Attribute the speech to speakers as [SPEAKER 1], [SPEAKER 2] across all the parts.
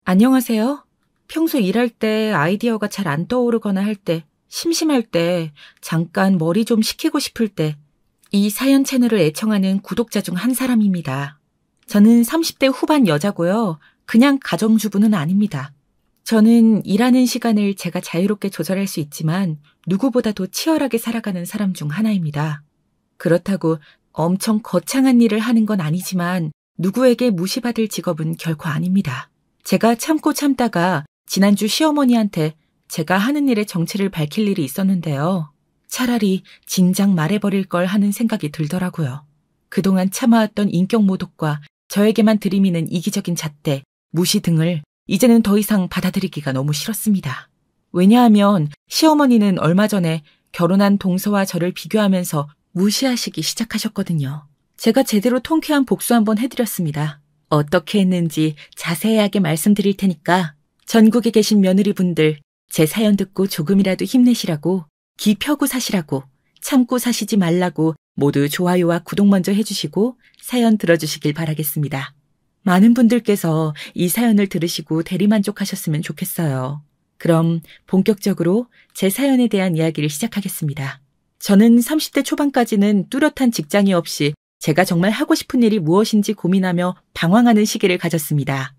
[SPEAKER 1] 안녕하세요. 평소 일할 때 아이디어가 잘 안 떠오르거나 할 때, 심심할 때, 잠깐 머리 좀 식히고 싶을 때, 이 사연 채널을 애청하는 구독자 중 한 사람입니다. 저는 30대 후반 여자고요. 그냥 가정주부는 아닙니다. 저는 일하는 시간을 제가 자유롭게 조절할 수 있지만 누구보다도 치열하게 살아가는 사람 중 하나입니다. 그렇다고 엄청 거창한 일을 하는 건 아니지만 누구에게 무시받을 직업은 결코 아닙니다. 제가 참고 참다가 지난주 시어머니한테 제가 하는 일의 정체를 밝힐 일이 있었는데요. 차라리 진작 말해버릴 걸 하는 생각이 들더라고요. 그동안 참아왔던 인격 모독과 저에게만 들이미는 이기적인 잣대, 무시 등을 이제는 더 이상 받아들이기가 너무 싫었습니다. 왜냐하면 시어머니는 얼마 전에 결혼한 동서와 저를 비교하면서 무시하시기 시작하셨거든요. 제가 제대로 통쾌한 복수 한번 해드렸습니다. 어떻게 했는지 자세하게 말씀드릴 테니까 전국에 계신 며느리분들 제 사연 듣고 조금이라도 힘내시라고, 기 펴고 사시라고, 참고 사시지 말라고 모두 좋아요와 구독 먼저 해주시고 사연 들어주시길 바라겠습니다. 많은 분들께서 이 사연을 들으시고 대리만족하셨으면 좋겠어요. 그럼 본격적으로 제 사연에 대한 이야기를 시작하겠습니다. 저는 30대 초반까지는 뚜렷한 직장이 없이 제가 정말 하고 싶은 일이 무엇인지 고민하며 방황하는 시기를 가졌습니다.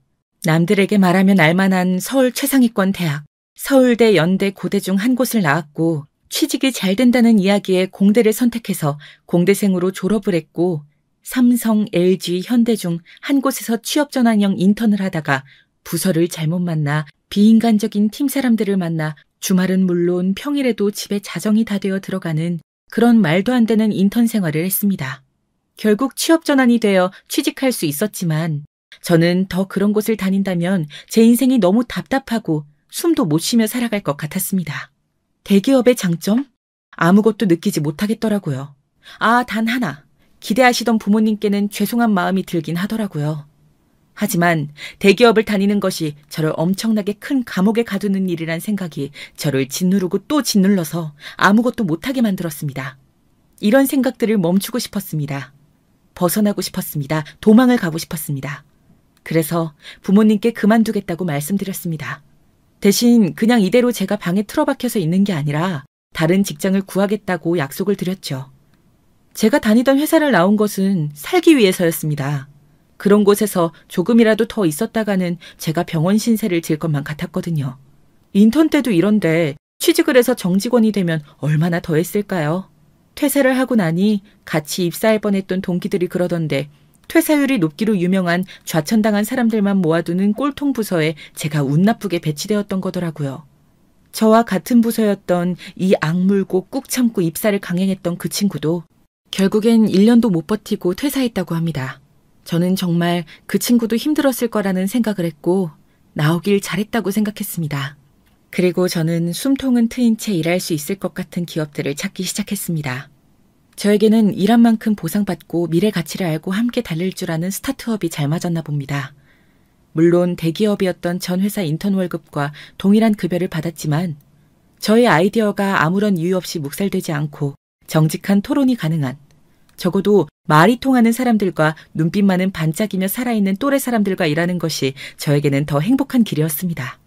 [SPEAKER 1] 남들에게 말하면 알만한 서울 최상위권 대학, 서울대, 연대, 고대 중 한 곳을 나왔고 취직이 잘 된다는 이야기에 공대를 선택해서 공대생으로 졸업을 했고 삼성, LG, 현대 중 한 곳에서 취업 전환형 인턴을 하다가 부서를 잘못 만나 비인간적인 팀 사람들을 만나 주말은 물론 평일에도 집에 자정이 다 되어 들어가는 그런 말도 안 되는 인턴 생활을 했습니다. 결국 취업 전환이 되어 취직할 수 있었지만 저는 더 그런 곳을 다닌다면 제 인생이 너무 답답하고 숨도 못 쉬며 살아갈 것 같았습니다. 대기업의 장점? 아무것도 느끼지 못하겠더라고요. 단 하나. 기대하시던 부모님께는 죄송한 마음이 들긴 하더라고요. 하지만 대기업을 다니는 것이 저를 엄청나게 큰 감옥에 가두는 일이란 생각이 저를 짓누르고 또 짓눌러서 아무것도 못하게 만들었습니다. 이런 생각들을 멈추고 싶었습니다. 벗어나고 싶었습니다. 도망을 가고 싶었습니다. 그래서 부모님께 그만두겠다고 말씀드렸습니다. 대신 그냥 이대로 제가 방에 틀어박혀서 있는 게 아니라 다른 직장을 구하겠다고 약속을 드렸죠. 제가 다니던 회사를 나온 것은 살기 위해서였습니다. 그런 곳에서 조금이라도 더 있었다가는 제가 병원 신세를 질 것만 같았거든요. 인턴 때도 이런데 취직을 해서 정직원이 되면 얼마나 더 했을까요? 퇴사를 하고 나니 같이 입사할 뻔했던 동기들이 그러던데 퇴사율이 높기로 유명한 좌천당한 사람들만 모아두는 꼴통 부서에 제가 운 나쁘게 배치되었던 거더라고요. 저와 같은 부서였던 이 악물고 꾹 참고 입사를 강행했던 그 친구도 결국엔 1년도 못 버티고 퇴사했다고 합니다. 저는 정말 그 친구도 힘들었을 거라는 생각을 했고 나오길 잘했다고 생각했습니다. 그리고 저는 숨통은 트인 채 일할 수 있을 것 같은 기업들을 찾기 시작했습니다. 저에게는 일한 만큼 보상받고 미래 가치를 알고 함께 달릴 줄 아는 스타트업이 잘 맞았나 봅니다. 물론 대기업이었던 전 회사 인턴 월급과 동일한 급여를 받았지만 저의 아이디어가 아무런 이유 없이 묵살되지 않고 정직한 토론이 가능한, 적어도 말이 통하는 사람들과 눈빛만은 반짝이며 살아있는 또래 사람들과 일하는 것이 저에게는 더 행복한 길이었습니다.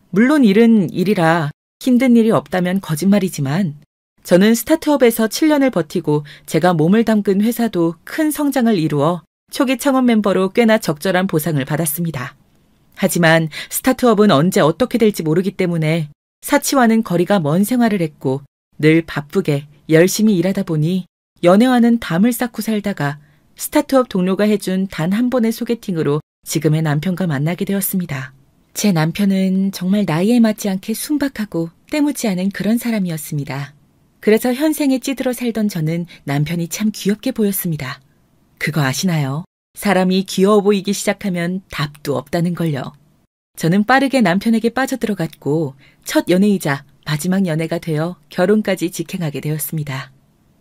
[SPEAKER 1] 물론 일은 일이라 힘든 일이 없다면 거짓말이지만 저는 스타트업에서 7년을 버티고 제가 몸을 담근 회사도 큰 성장을 이루어 초기 창업 멤버로 꽤나 적절한 보상을 받았습니다. 하지만 스타트업은 언제 어떻게 될지 모르기 때문에 사치와는 거리가 먼 생활을 했고 늘 바쁘게 열심히 일하다 보니 연애와는 담을 쌓고 살다가 스타트업 동료가 해준 단 한 번의 소개팅으로 지금의 남편과 만나게 되었습니다. 제 남편은 정말 나이에 맞지 않게 순박하고 때묻지 않은 그런 사람이었습니다. 그래서 현생에 찌들어 살던 저는 남편이 참 귀엽게 보였습니다. 그거 아시나요? 사람이 귀여워 보이기 시작하면 답도 없다는 걸요. 저는 빠르게 남편에게 빠져들어갔고 첫 연애이자 마지막 연애가 되어 결혼까지 직행하게 되었습니다.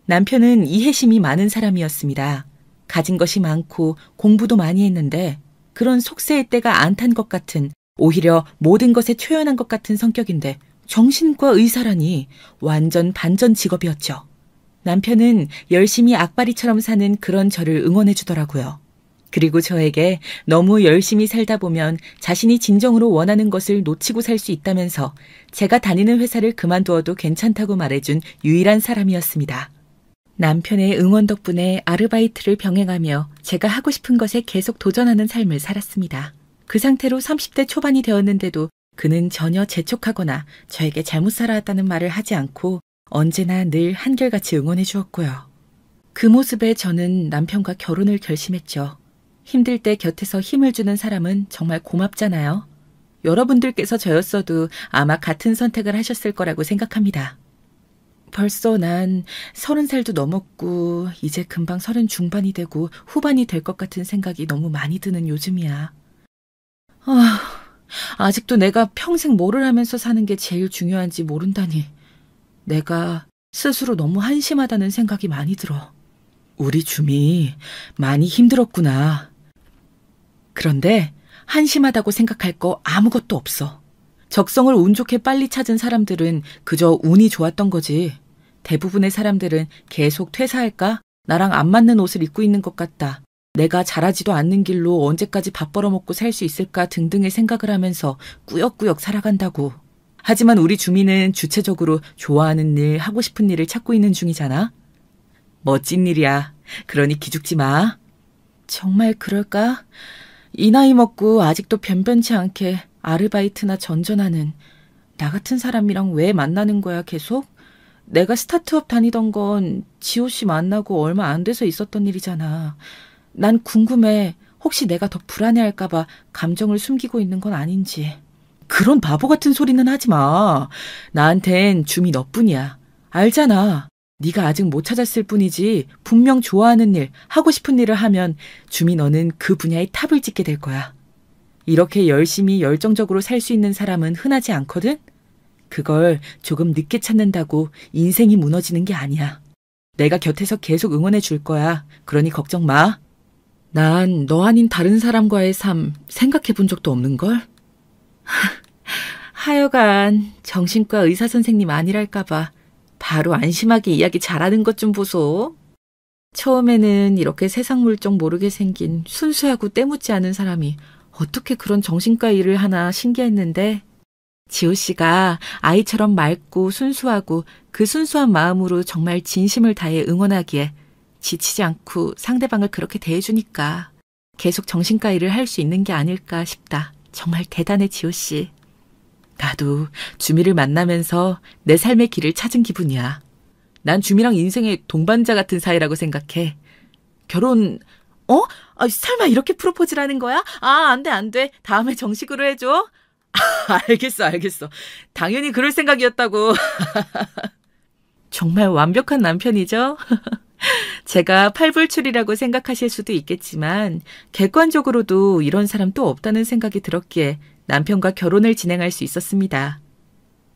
[SPEAKER 1] 남편은 이해심이 많은 사람이었습니다. 가진 것이 많고 공부도 많이 했는데 그런 속세의 때가 안 탄 것 같은, 오히려 모든 것에 초연한 것 같은 성격인데 정신과 의사라니 완전 반전 직업이었죠. 남편은 열심히 악바리처럼 사는 그런 저를 응원해 주더라고요. 그리고 저에게 너무 열심히 살다 보면 자신이 진정으로 원하는 것을 놓치고 살 수 있다면서 제가 다니는 회사를 그만두어도 괜찮다고 말해준 유일한 사람이었습니다. 남편의 응원 덕분에 아르바이트를 병행하며 제가 하고 싶은 것에 계속 도전하는 삶을 살았습니다. 그 상태로 30대 초반이 되었는데도 그는 전혀 재촉하거나 저에게 잘못 살아왔다는 말을 하지 않고 언제나 늘 한결같이 응원해 주었고요. 그 모습에 저는 남편과 결혼을 결심했죠. 힘들 때 곁에서 힘을 주는 사람은 정말 고맙잖아요. 여러분들께서 저였어도 아마 같은 선택을 하셨을 거라고 생각합니다. 벌써 난 30살도 넘었고 이제 금방 30 중반이 되고 후반이 될 것 같은 생각이 너무 많이 드는 요즘이야. 아직도 내가 평생 뭐를 하면서 사는 게 제일 중요한지 모른다니. 내가 스스로 너무 한심하다는 생각이 많이 들어. 우리 줌이 많이 힘들었구나. 그런데 한심하다고 생각할 거 아무것도 없어. 적성을 운 좋게 빨리 찾은 사람들은 그저 운이 좋았던 거지. 대부분의 사람들은 계속 퇴사할까? 나랑 안 맞는 옷을 입고 있는 것 같다. 내가 잘하지도 않는 길로 언제까지 밥 벌어먹고 살 수 있을까 등등의 생각을 하면서 꾸역꾸역 살아간다고. 하지만 우리 주민은 주체적으로 좋아하는 일, 하고 싶은 일을 찾고 있는 중이잖아. 멋진 일이야. 그러니 기죽지 마. 정말 그럴까? 이 나이 먹고 아직도 변변치 않게 아르바이트나 전전하는 나 같은 사람이랑 왜 만나는 거야 계속? 내가 스타트업 다니던 건 지호 씨 만나고 얼마 안 돼서 있었던 일이잖아. 난 궁금해. 혹시 내가 더 불안해할까 봐 감정을 숨기고 있는 건 아닌지. 그런 바보 같은 소리는 하지 마. 나한텐 줌이 너뿐이야. 알잖아. 네가 아직 못 찾았을 뿐이지 분명 좋아하는 일, 하고 싶은 일을 하면 줌이 너는 그 분야에 탑을 찍게 될 거야. 이렇게 열심히 열정적으로 살 수 있는 사람은 흔하지 않거든? 그걸 조금 늦게 찾는다고 인생이 무너지는 게 아니야. 내가 곁에서 계속 응원해 줄 거야. 그러니 걱정 마. 난 너 아닌 다른 사람과의 삶 생각해 본 적도 없는걸? 하여간 정신과 의사 선생님 아니랄까 봐 바로 안심하게 이야기 잘하는 것 좀 보소. 처음에는 이렇게 세상 물정 모르게 생긴 순수하고 때묻지 않은 사람이 어떻게 그런 정신과 일을 하나 신기했는데 지호 씨가 아이처럼 맑고 순수하고 그 순수한 마음으로 정말 진심을 다해 응원하기에 지치지 않고 상대방을 그렇게 대해주니까 계속 정신과 일을 할 수 있는 게 아닐까 싶다. 정말 대단해 지호 씨. 나도 주미를 만나면서 내 삶의 길을 찾은 기분이야. 난 주미랑 인생의 동반자 같은 사이라고 생각해. 결혼, 설마 이렇게 프로포즈를 하는 거야? 안 돼. 다음에 정식으로 해줘. 알겠어. 당연히 그럴 생각이었다고. 정말 완벽한 남편이죠? 제가 팔불출이라고 생각하실 수도 있겠지만 객관적으로도 이런 사람 또 없다는 생각이 들었기에 남편과 결혼을 진행할 수 있었습니다.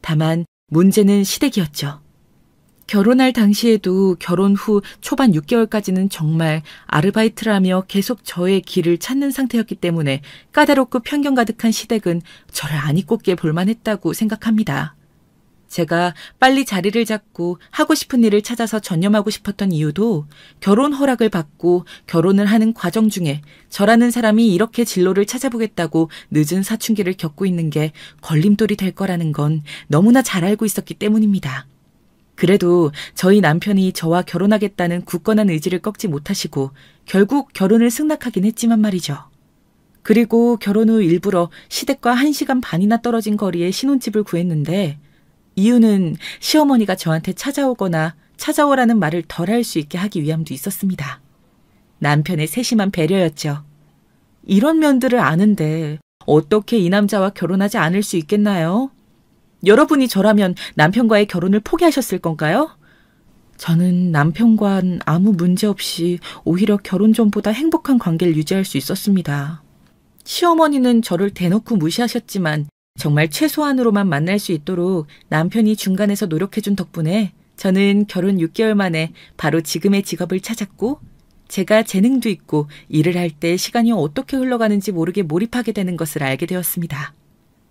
[SPEAKER 1] 다만 문제는 시댁이었죠. 결혼할 당시에도 결혼 후 초반 6개월까지는 정말 아르바이트를 하며 계속 저의 길을 찾는 상태였기 때문에 까다롭고 편견 가득한 시댁은 저를 안 이꼽게 볼만했다고 생각합니다. 제가 빨리 자리를 잡고 하고 싶은 일을 찾아서 전념하고 싶었던 이유도 결혼 허락을 받고 결혼을 하는 과정 중에 저라는 사람이 이렇게 진로를 찾아보겠다고 늦은 사춘기를 겪고 있는 게 걸림돌이 될 거라는 건 너무나 잘 알고 있었기 때문입니다. 그래도 저희 남편이 저와 결혼하겠다는 굳건한 의지를 꺾지 못하시고 결국 결혼을 승낙하긴 했지만 말이죠. 그리고 결혼 후 일부러 시댁과 1시간 반이나 떨어진 거리에 신혼집을 구했는데 이유는 시어머니가 저한테 찾아오거나 찾아오라는 말을 덜 할 수 있게 하기 위함도 있었습니다. 남편의 세심한 배려였죠. 이런 면들을 아는데 어떻게 이 남자와 결혼하지 않을 수 있겠나요? 여러분이 저라면 남편과의 결혼을 포기하셨을 건가요? 저는 남편과는 아무 문제 없이 오히려 결혼 전보다 행복한 관계를 유지할 수 있었습니다. 시어머니는 저를 대놓고 무시하셨지만 정말 최소한으로만 만날 수 있도록 남편이 중간에서 노력해준 덕분에 저는 결혼 6개월 만에 바로 지금의 직업을 찾았고 제가 재능도 있고 일을 할 때 시간이 어떻게 흘러가는지 모르게 몰입하게 되는 것을 알게 되었습니다.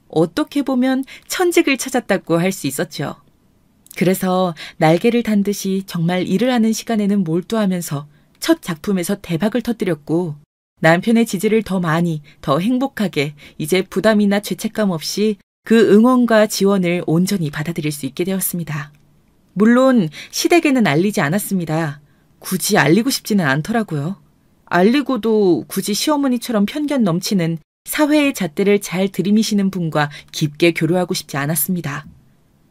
[SPEAKER 1] 어떻게 보면 천직을 찾았다고 할 수 있었죠. 그래서 날개를 단 듯이 정말 일을 하는 시간에는 몰두하면서 첫 작품에서 대박을 터뜨렸고 남편의 지지를 더 많이, 더 행복하게, 이제 부담이나 죄책감 없이 그 응원과 지원을 온전히 받아들일 수 있게 되었습니다. 물론 시댁에는 알리지 않았습니다. 굳이 알리고 싶지는 않더라고요. 알리고도 굳이 시어머니처럼 편견 넘치는 사회의 잣대를 잘 들이미시는 분과 깊게 교류하고 싶지 않았습니다.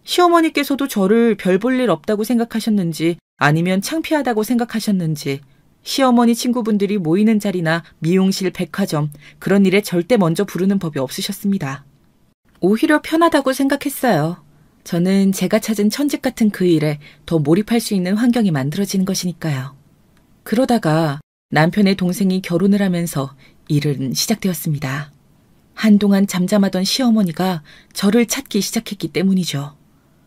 [SPEAKER 1] 시어머니께서도 저를 별 볼 일 없다고 생각하셨는지 아니면 창피하다고 생각하셨는지 시어머니 친구분들이 모이는 자리나 미용실, 백화점 그런 일에 절대 먼저 부르는 법이 없으셨습니다. 오히려 편하다고 생각했어요. 저는 제가 찾은 천직 같은 그 일에 더 몰입할 수 있는 환경이 만들어지는 것이니까요. 그러다가 남편의 동생이 결혼을 하면서 일은 시작되었습니다. 한동안 잠잠하던 시어머니가 저를 찾기 시작했기 때문이죠.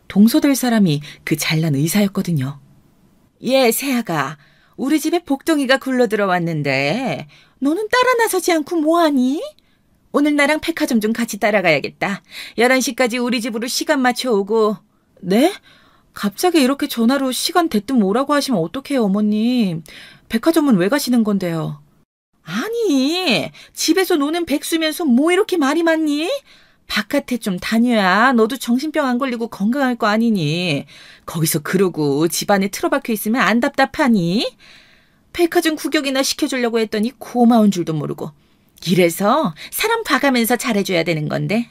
[SPEAKER 1] 동서될 사람이 그 잘난 의사였거든요. 예, 새아가, 우리 집에 복덩이가 굴러들어왔는데 너는 따라 나서지 않고 뭐하니? 오늘 나랑 백화점 좀 같이 따라가야겠다. 11시까지 우리 집으로 시간 맞춰오고. 네? 갑자기 이렇게 전화로 시간 대뜸 오라고 하시면 어떡해요, 어머님. 백화점은 왜 가시는 건데요? 아니, 집에서 노는 백수면서 뭐 이렇게 말이 많니? 바깥에 좀 다녀야 너도 정신병 안 걸리고 건강할 거 아니니. 거기서 그러고 집안에 틀어박혀 있으면 안 답답하니? 백화점 구경이나 시켜주려고 했더니 고마운 줄도 모르고. 이래서 사람 봐가면서 잘해줘야 되는 건데.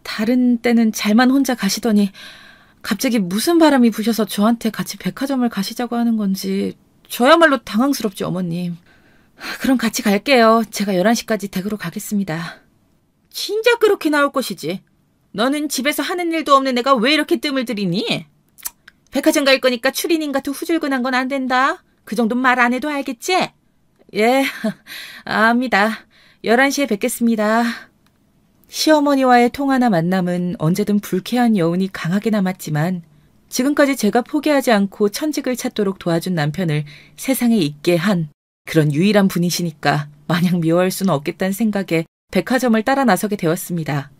[SPEAKER 1] 다른 때는 잘만 혼자 가시더니 갑자기 무슨 바람이 부셔서 저한테 같이 백화점을 가시자고 하는 건지 저야말로 당황스럽죠, 어머님. 그럼 같이 갈게요. 제가 11시까지 댁으로 가겠습니다. 진짜 그렇게 나올 것이지. 너는 집에서 하는 일도 없는 애가 왜 이렇게 뜸을 들이니? 백화점 갈 거니까 추리닝 같은 후줄근한 건 안 된다. 그 정도는 말 안 해도 알겠지? 예, 압니다. 11시에 뵙겠습니다. 시어머니와의 통화나 만남은 언제든 불쾌한 여운이 강하게 남았지만 지금까지 제가 포기하지 않고 천직을 찾도록 도와준 남편을 세상에 있게 한 그런 유일한 분이시니까 마냥 미워할 수는 없겠다는 생각에 백화점을 따라 나서게 되었습니다.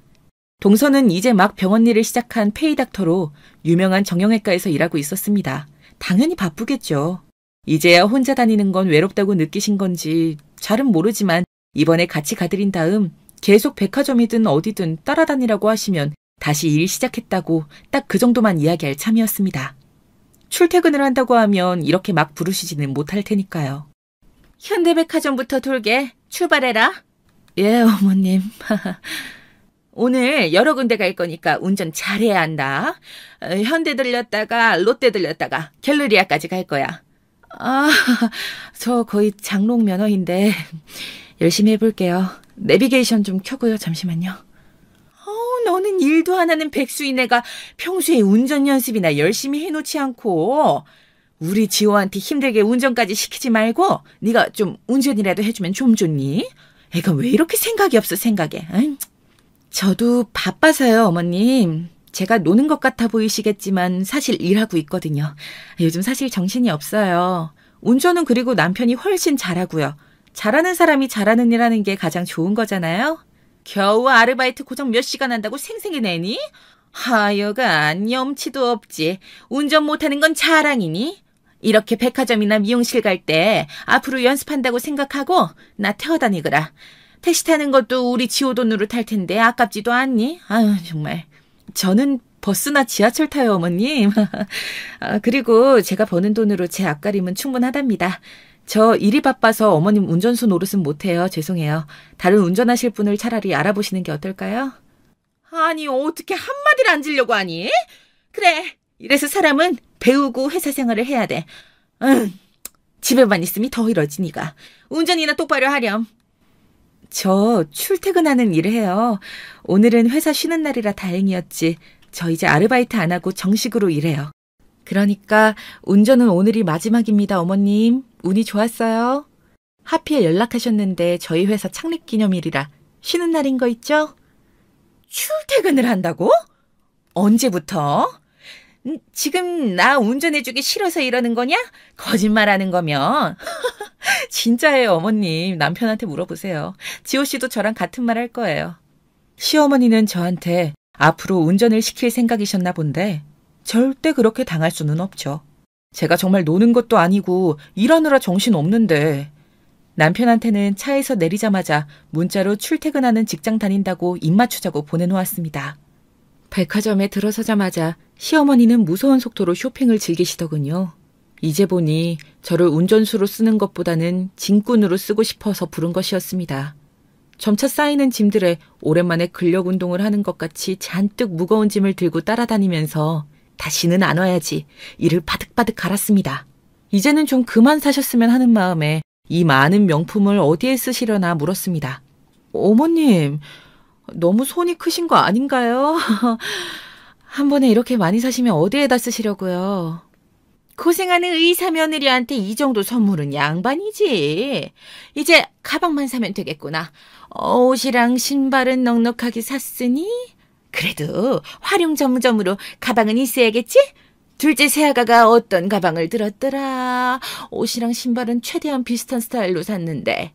[SPEAKER 1] 동서는 이제 막 병원 일을 시작한 페이닥터로 유명한 정형외과에서 일하고 있었습니다. 당연히 바쁘겠죠. 이제야 혼자 다니는 건 외롭다고 느끼신 건지 잘은 모르지만 이번에 같이 가드린 다음 계속 백화점이든 어디든 따라다니라고 하시면 다시 일 시작했다고 딱 그 정도만 이야기할 참이었습니다. 출퇴근을 한다고 하면 이렇게 막 부르시지는 못할 테니까요. 현대백화점부터 돌게. 출발해라. 예, 어머님. 오늘 여러 군데 갈 거니까 운전 잘해야 한다. 현대 들렸다가 롯데 들렸다가 갤러리아까지 갈 거야. 저 거의 장롱 면허인데 열심히 해볼게요. 내비게이션 좀 켜고요. 잠시만요. 너는 일도 안 하는 백수인 애가 평소에 운전 연습이나 열심히 해놓지 않고 우리 지호한테 힘들게 운전까지 시키지 말고 네가 좀 운전이라도 해주면 좀 좋니? 애가 왜 이렇게 생각이 없어 생각에. 저도 바빠서요, 어머님. 제가 노는 것 같아 보이시겠지만 사실 일하고 있거든요. 요즘 사실 정신이 없어요. 운전은 그리고 남편이 훨씬 잘하고요. 잘하는 사람이 잘하는 일 하는 게 가장 좋은 거잖아요. 겨우 아르바이트 고정 몇 시간 한다고 생생히 내니? 하여간 염치도 없지. 운전 못하는 건 자랑이니? 이렇게 백화점이나 미용실 갈 때 앞으로 연습한다고 생각하고 나 태워다니거라. 택시 타는 것도 우리 지호 돈으로 탈 텐데 아깝지도 않니? 아유 정말. 저는 버스나 지하철 타요, 어머님. 그리고 제가 버는 돈으로 제 앞가림은 충분하답니다. 저 일이 바빠서 어머님 운전수 노릇은 못해요. 죄송해요. 다른 운전하실 분을 차라리 알아보시는 게 어떨까요? 아니 어떻게 한마디를 안 지려고 하니? 그래. 이래서 사람은 배우고 회사 생활을 해야 돼. 집에만 있으면 더 이러지 니가. 운전이나 똑바로 하렴. 저 출퇴근하는 일을 해요. 오늘은 회사 쉬는 날이라 다행이었지. 저 이제 아르바이트 안 하고 정식으로 일해요. 그러니까 운전은 오늘이 마지막입니다, 어머님. 운이 좋았어요. 하필 연락하셨는데 저희 회사 창립기념일이라 쉬는 날인 거 있죠? 출퇴근을 한다고? 언제부터? 지금 나 운전해주기 싫어서 이러는 거냐? 거짓말하는 거면. 진짜예요, 어머님. 남편한테 물어보세요. 지호 씨도 저랑 같은 말 할 거예요. 시어머니는 저한테 앞으로 운전을 시킬 생각이셨나 본데 절대 그렇게 당할 수는 없죠. 제가 정말 노는 것도 아니고 일하느라 정신 없는데. 남편한테는 차에서 내리자마자 문자로 출퇴근하는 직장 다닌다고 입 맞추자고 보내놓았습니다. 백화점에 들어서자마자 시어머니는 무서운 속도로 쇼핑을 즐기시더군요. 이제 보니 저를 운전수로 쓰는 것보다는 짐꾼으로 쓰고 싶어서 부른 것이었습니다. 점차 쌓이는 짐들에 오랜만에 근력 운동을 하는 것 같이 잔뜩 무거운 짐을 들고 따라다니면서 다시는 안 와야지 이를 바득바득 갈았습니다. 이제는 좀 그만 사셨으면 하는 마음에 이 많은 명품을 어디에 쓰시려나 물었습니다. 어머님, 너무 손이 크신 거 아닌가요? 한 번에 이렇게 많이 사시면 어디에다 쓰시려고요? 고생하는 의사 며느리한테 이 정도 선물은 양반이지. 이제 가방만 사면 되겠구나. 옷이랑 신발은 넉넉하게 샀으니 그래도 활용 점점으로 가방은 있어야겠지? 둘째 새아가가 어떤 가방을 들었더라. 옷이랑 신발은 최대한 비슷한 스타일로 샀는데.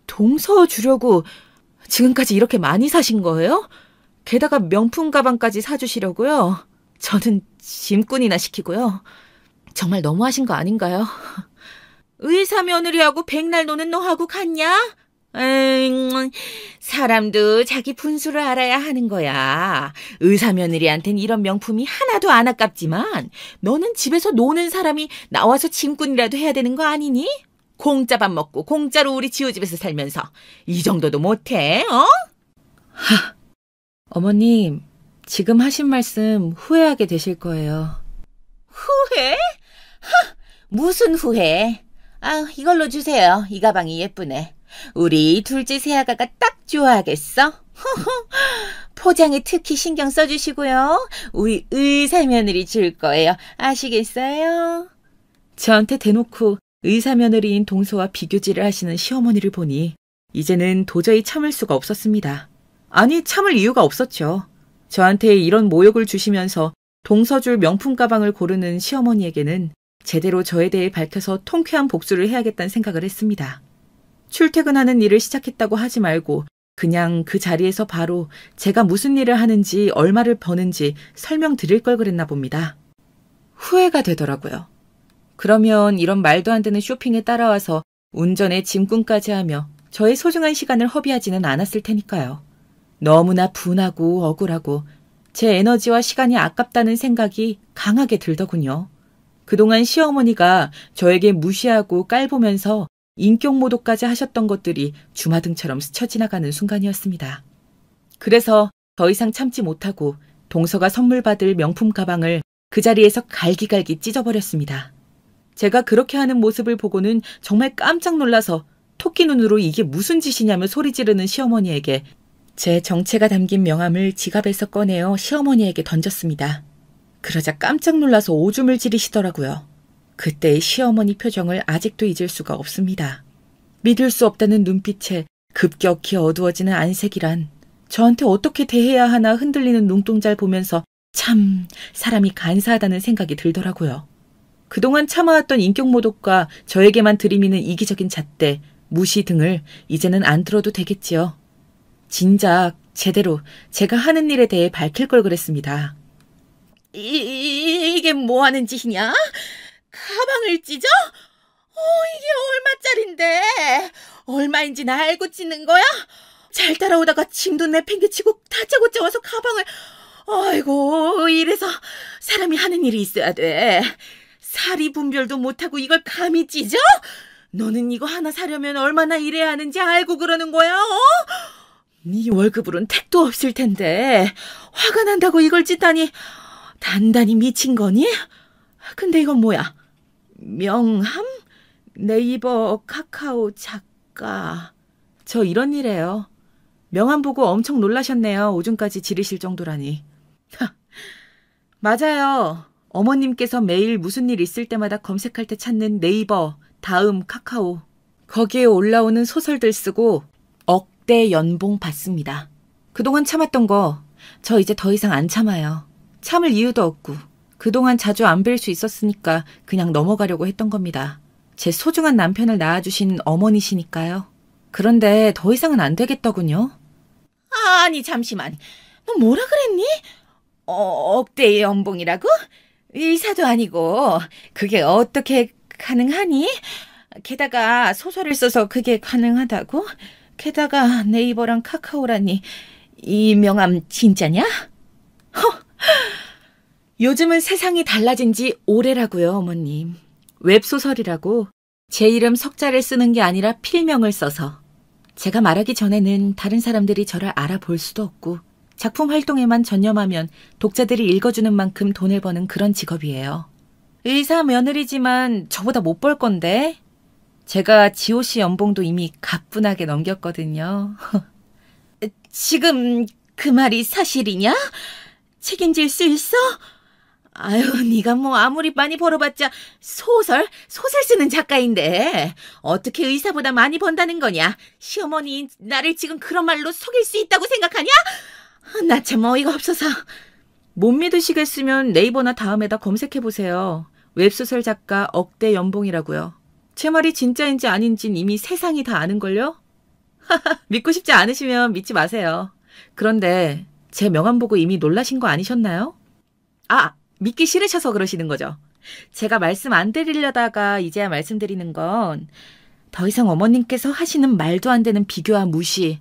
[SPEAKER 1] 동서 주려고 지금까지 이렇게 많이 사신 거예요? 게다가 명품 가방까지 사주시려고요? 저는 짐꾼이나 시키고요. 정말 너무하신 거 아닌가요? 의사 며느리하고 백날 노는 너하고 같냐? 사람도 자기 분수를 알아야 하는 거야. 의사 며느리한텐 이런 명품이 하나도 안 아깝지만 너는 집에서 노는 사람이 나와서 짐꾼이라도 해야 되는 거 아니니? 공짜 밥 먹고 공짜로 우리 지호집에서 살면서 이 정도도 못해, 어? 어머님, 지금 하신 말씀 후회하게 되실 거예요. 후회? 무슨 후회? 이걸로 주세요. 이 가방이 예쁘네. 우리 둘째 새아가가 딱 좋아하겠어? 포장에 특히 신경 써주시고요. 우리 의사 며느리 줄 거예요. 아시겠어요? 저한테 대놓고 의사 며느리인 동서와 비교질을 하시는 시어머니를 보니 이제는 도저히 참을 수가 없었습니다. 아니, 참을 이유가 없었죠. 저한테 이런 모욕을 주시면서 동서줄 명품 가방을 고르는 시어머니에게는 제대로 저에 대해 밝혀서 통쾌한 복수를 해야겠다는 생각을 했습니다. 출퇴근하는 일을 시작했다고 하지 말고 그냥 그 자리에서 바로 제가 무슨 일을 하는지 얼마를 버는지 설명드릴 걸 그랬나 봅니다. 후회가 되더라고요. 그러면 이런 말도 안 되는 쇼핑에 따라와서 운전에 짐꾼까지 하며 저의 소중한 시간을 허비하지는 않았을 테니까요. 너무나 분하고 억울하고 제 에너지와 시간이 아깝다는 생각이 강하게 들더군요. 그동안 시어머니가 저에게 무시하고 깔보면서 인격모독까지 하셨던 것들이 주마등처럼 스쳐 지나가는 순간이었습니다. 그래서 더 이상 참지 못하고 동서가 선물 받을 명품 가방을 그 자리에서 갈기갈기 찢어버렸습니다. 제가 그렇게 하는 모습을 보고는 정말 깜짝 놀라서 토끼 눈으로 이게 무슨 짓이냐며 소리 지르는 시어머니에게 제 정체가 담긴 명함을 지갑에서 꺼내어 시어머니에게 던졌습니다. 그러자 깜짝 놀라서 오줌을 지르시더라고요. 그때의 시어머니 표정을 아직도 잊을 수가 없습니다. 믿을 수 없다는 눈빛에 급격히 어두워지는 안색이란 저한테 어떻게 대해야 하나 흔들리는 눈동자를 보면서 참 사람이 간사하다는 생각이 들더라고요. 그동안 참아왔던 인격모독과 저에게만 들이미는 이기적인 잣대, 무시 등을 이제는 안 들어도 되겠지요. 진작 제대로 제가 하는 일에 대해 밝힐 걸 그랬습니다. 이게 뭐 하는 짓이냐? 가방을 찢어? 이게 얼마짜린데? 얼마인지는 알고 찢는 거야? 잘 따라오다가 짐도 내팽개치고 다짜고짜 와서 가방을... 아이고, 이래서 사람이 하는 일이 있어야 돼. 사리 분별도 못하고 이걸 감히 찢어? 너는 이거 하나 사려면 얼마나 일해야 하는지 알고 그러는 거야, 어? 네 월급으론 택도 없을 텐데 화가 난다고 이걸 찢다니 단단히 미친 거니? 근데 이건 뭐야? 명함? 네이버 카카오 작가. 저 이런 일이에요. 명함 보고 엄청 놀라셨네요. 오줌까지 지르실 정도라니. 맞아요. 어머님께서 매일 무슨 일 있을 때마다 검색할 때 찾는 네이버, 다음, 카카오. 거기에 올라오는 소설들 쓰고 억대 연봉 받습니다. 그동안 참았던 거 저 이제 더 이상 안 참아요. 참을 이유도 없고 그동안 자주 안 뵐 수 있었으니까 그냥 넘어가려고 했던 겁니다. 제 소중한 남편을 낳아주신 어머니시니까요. 그런데 더 이상은 안 되겠더군요. 아니 잠시만. 너 뭐라 그랬니? 억대의 연봉이라고? 의사도 아니고 그게 어떻게 가능하니? 게다가 소설을 써서 그게 가능하다고? 게다가 네이버랑 카카오라니 이 명함 진짜냐? 허! 요즘은 세상이 달라진 지 오래라고요, 어머님. 웹소설이라고 제 이름 석자를 쓰는 게 아니라 필명을 써서. 제가 말하기 전에는 다른 사람들이 저를 알아볼 수도 없고 작품 활동에만 전념하면 독자들이 읽어주는 만큼 돈을 버는 그런 직업이에요. 의사 며느리지만 저보다 못 벌 건데. 제가 지호 씨 연봉도 이미 가뿐하게 넘겼거든요. 지금 그 말이 사실이냐? 책임질 수 있어? 아유, 네가 뭐 아무리 많이 벌어봤자 소설 쓰는 작가인데 어떻게 의사보다 많이 번다는 거냐? 시어머니 나를 지금 그런 말로 속일 수 있다고 생각하냐? 나 참 어이가 없어서. 못 믿으시겠으면 네이버나 다음에다 검색해보세요. 웹소설 작가 억대 연봉이라고요. 제 말이 진짜인지 아닌진 이미 세상이 다 아는걸요? 믿고 싶지 않으시면 믿지 마세요. 그런데 제 명함 보고 이미 놀라신 거 아니셨나요? 아, 믿기 싫으셔서 그러시는 거죠. 제가 말씀 안 드리려다가 이제야 말씀드리는 건 더 이상 어머님께서 하시는 말도 안 되는 비교와 무시,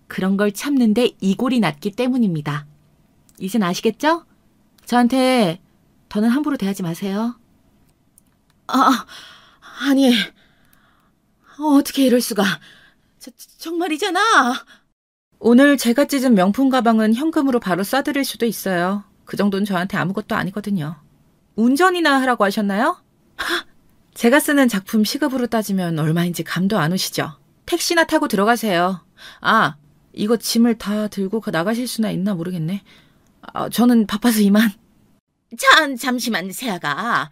[SPEAKER 1] 그런 걸 참는데 이골이 났기 때문입니다. 이젠 아시겠죠? 저한테 더는 함부로 대하지 마세요. 아니, 어떻게 이럴 수가. 정말이잖아. 오늘 제가 찢은 명품 가방은 현금으로 바로 쏴드릴 수도 있어요. 그 정도는 저한테 아무것도 아니거든요. 운전이나 하라고 하셨나요? 제가 쓰는 작품 시급으로 따지면 얼마인지 감도 안 오시죠? 택시나 타고 들어가세요. 아, 이거 짐을 다 들고 나가실 수나 있나 모르겠네. 저는 바빠서 이만. 잠시만, 세아가.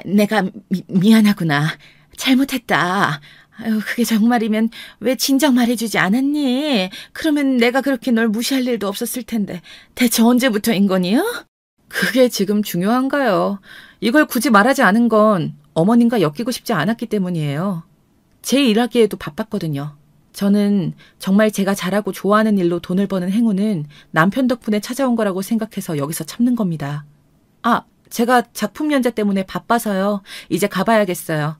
[SPEAKER 1] 내가 미안하구나. 잘못했다. 아유, 그게 정말이면 왜 진작 말해주지 않았니? 그러면 내가 그렇게 널 무시할 일도 없었을 텐데. 대체 언제부터인 거니요? 그게 지금 중요한가요? 이걸 굳이 말하지 않은 건 어머님과 엮이고 싶지 않았기 때문이에요. 제 일하기에도 바빴거든요. 저는 정말 제가 잘하고 좋아하는 일로 돈을 버는 행운은 남편 덕분에 찾아온 거라고 생각해서 여기서 참는 겁니다. 제가 작품 연재 때문에 바빠서요. 이제 가봐야겠어요.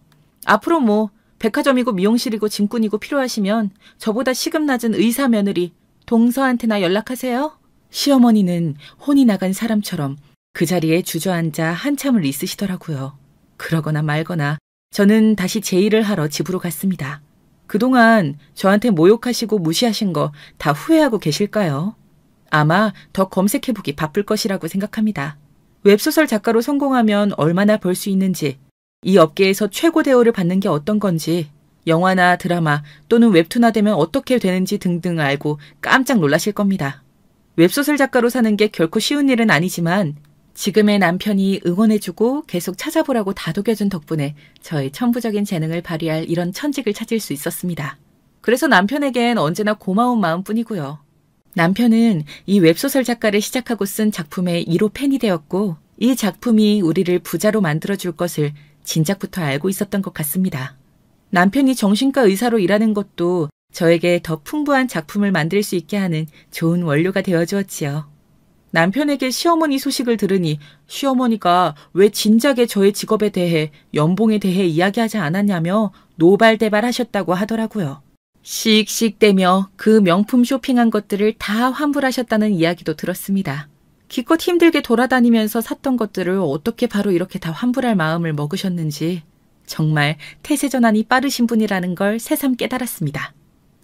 [SPEAKER 1] 앞으로 뭐 백화점이고 미용실이고 짐꾼이고 필요하시면 저보다 시급 낮은 의사 며느리 동서한테나 연락하세요. 시어머니는 혼이 나간 사람처럼 그 자리에 주저앉아 한참을 있으시더라고요. 그러거나 말거나 저는 다시 제 일을 하러 집으로 갔습니다. 그동안 저한테 모욕하시고 무시하신 거 다 후회하고 계실까요? 아마 더 검색해보기 바쁠 것이라고 생각합니다. 웹소설 작가로 성공하면 얼마나 벌 수 있는지, 이 업계에서 최고 대우를 받는 게 어떤 건지, 영화나 드라마 또는 웹툰화 되면 어떻게 되는지 등등 알고 깜짝 놀라실 겁니다. 웹소설 작가로 사는 게 결코 쉬운 일은 아니지만 지금의 남편이 응원해주고 계속 찾아보라고 다독여준 덕분에 저의 천부적인 재능을 발휘할 이런 천직을 찾을 수 있었습니다. 그래서 남편에겐 언제나 고마운 마음뿐이고요. 남편은 이 웹소설 작가를 시작하고 쓴 작품의 1호 팬이 되었고 이 작품이 우리를 부자로 만들어줄 것을 진작부터 알고 있었던 것 같습니다. 남편이 정신과 의사로 일하는 것도 저에게 더 풍부한 작품을 만들 수 있게 하는 좋은 원료가 되어주었지요. 남편에게 시어머니 소식을 들으니 시어머니가 왜 진작에 저의 직업에 대해 연봉에 대해 이야기하지 않았냐며 노발대발하셨다고 하더라고요. 씩씩대며 그 명품 쇼핑한 것들을 다 환불하셨다는 이야기도 들었습니다. 기껏 힘들게 돌아다니면서 샀던 것들을 어떻게 바로 이렇게 다 환불할 마음을 먹으셨는지 정말 태세전환이 빠르신 분이라는 걸 새삼 깨달았습니다.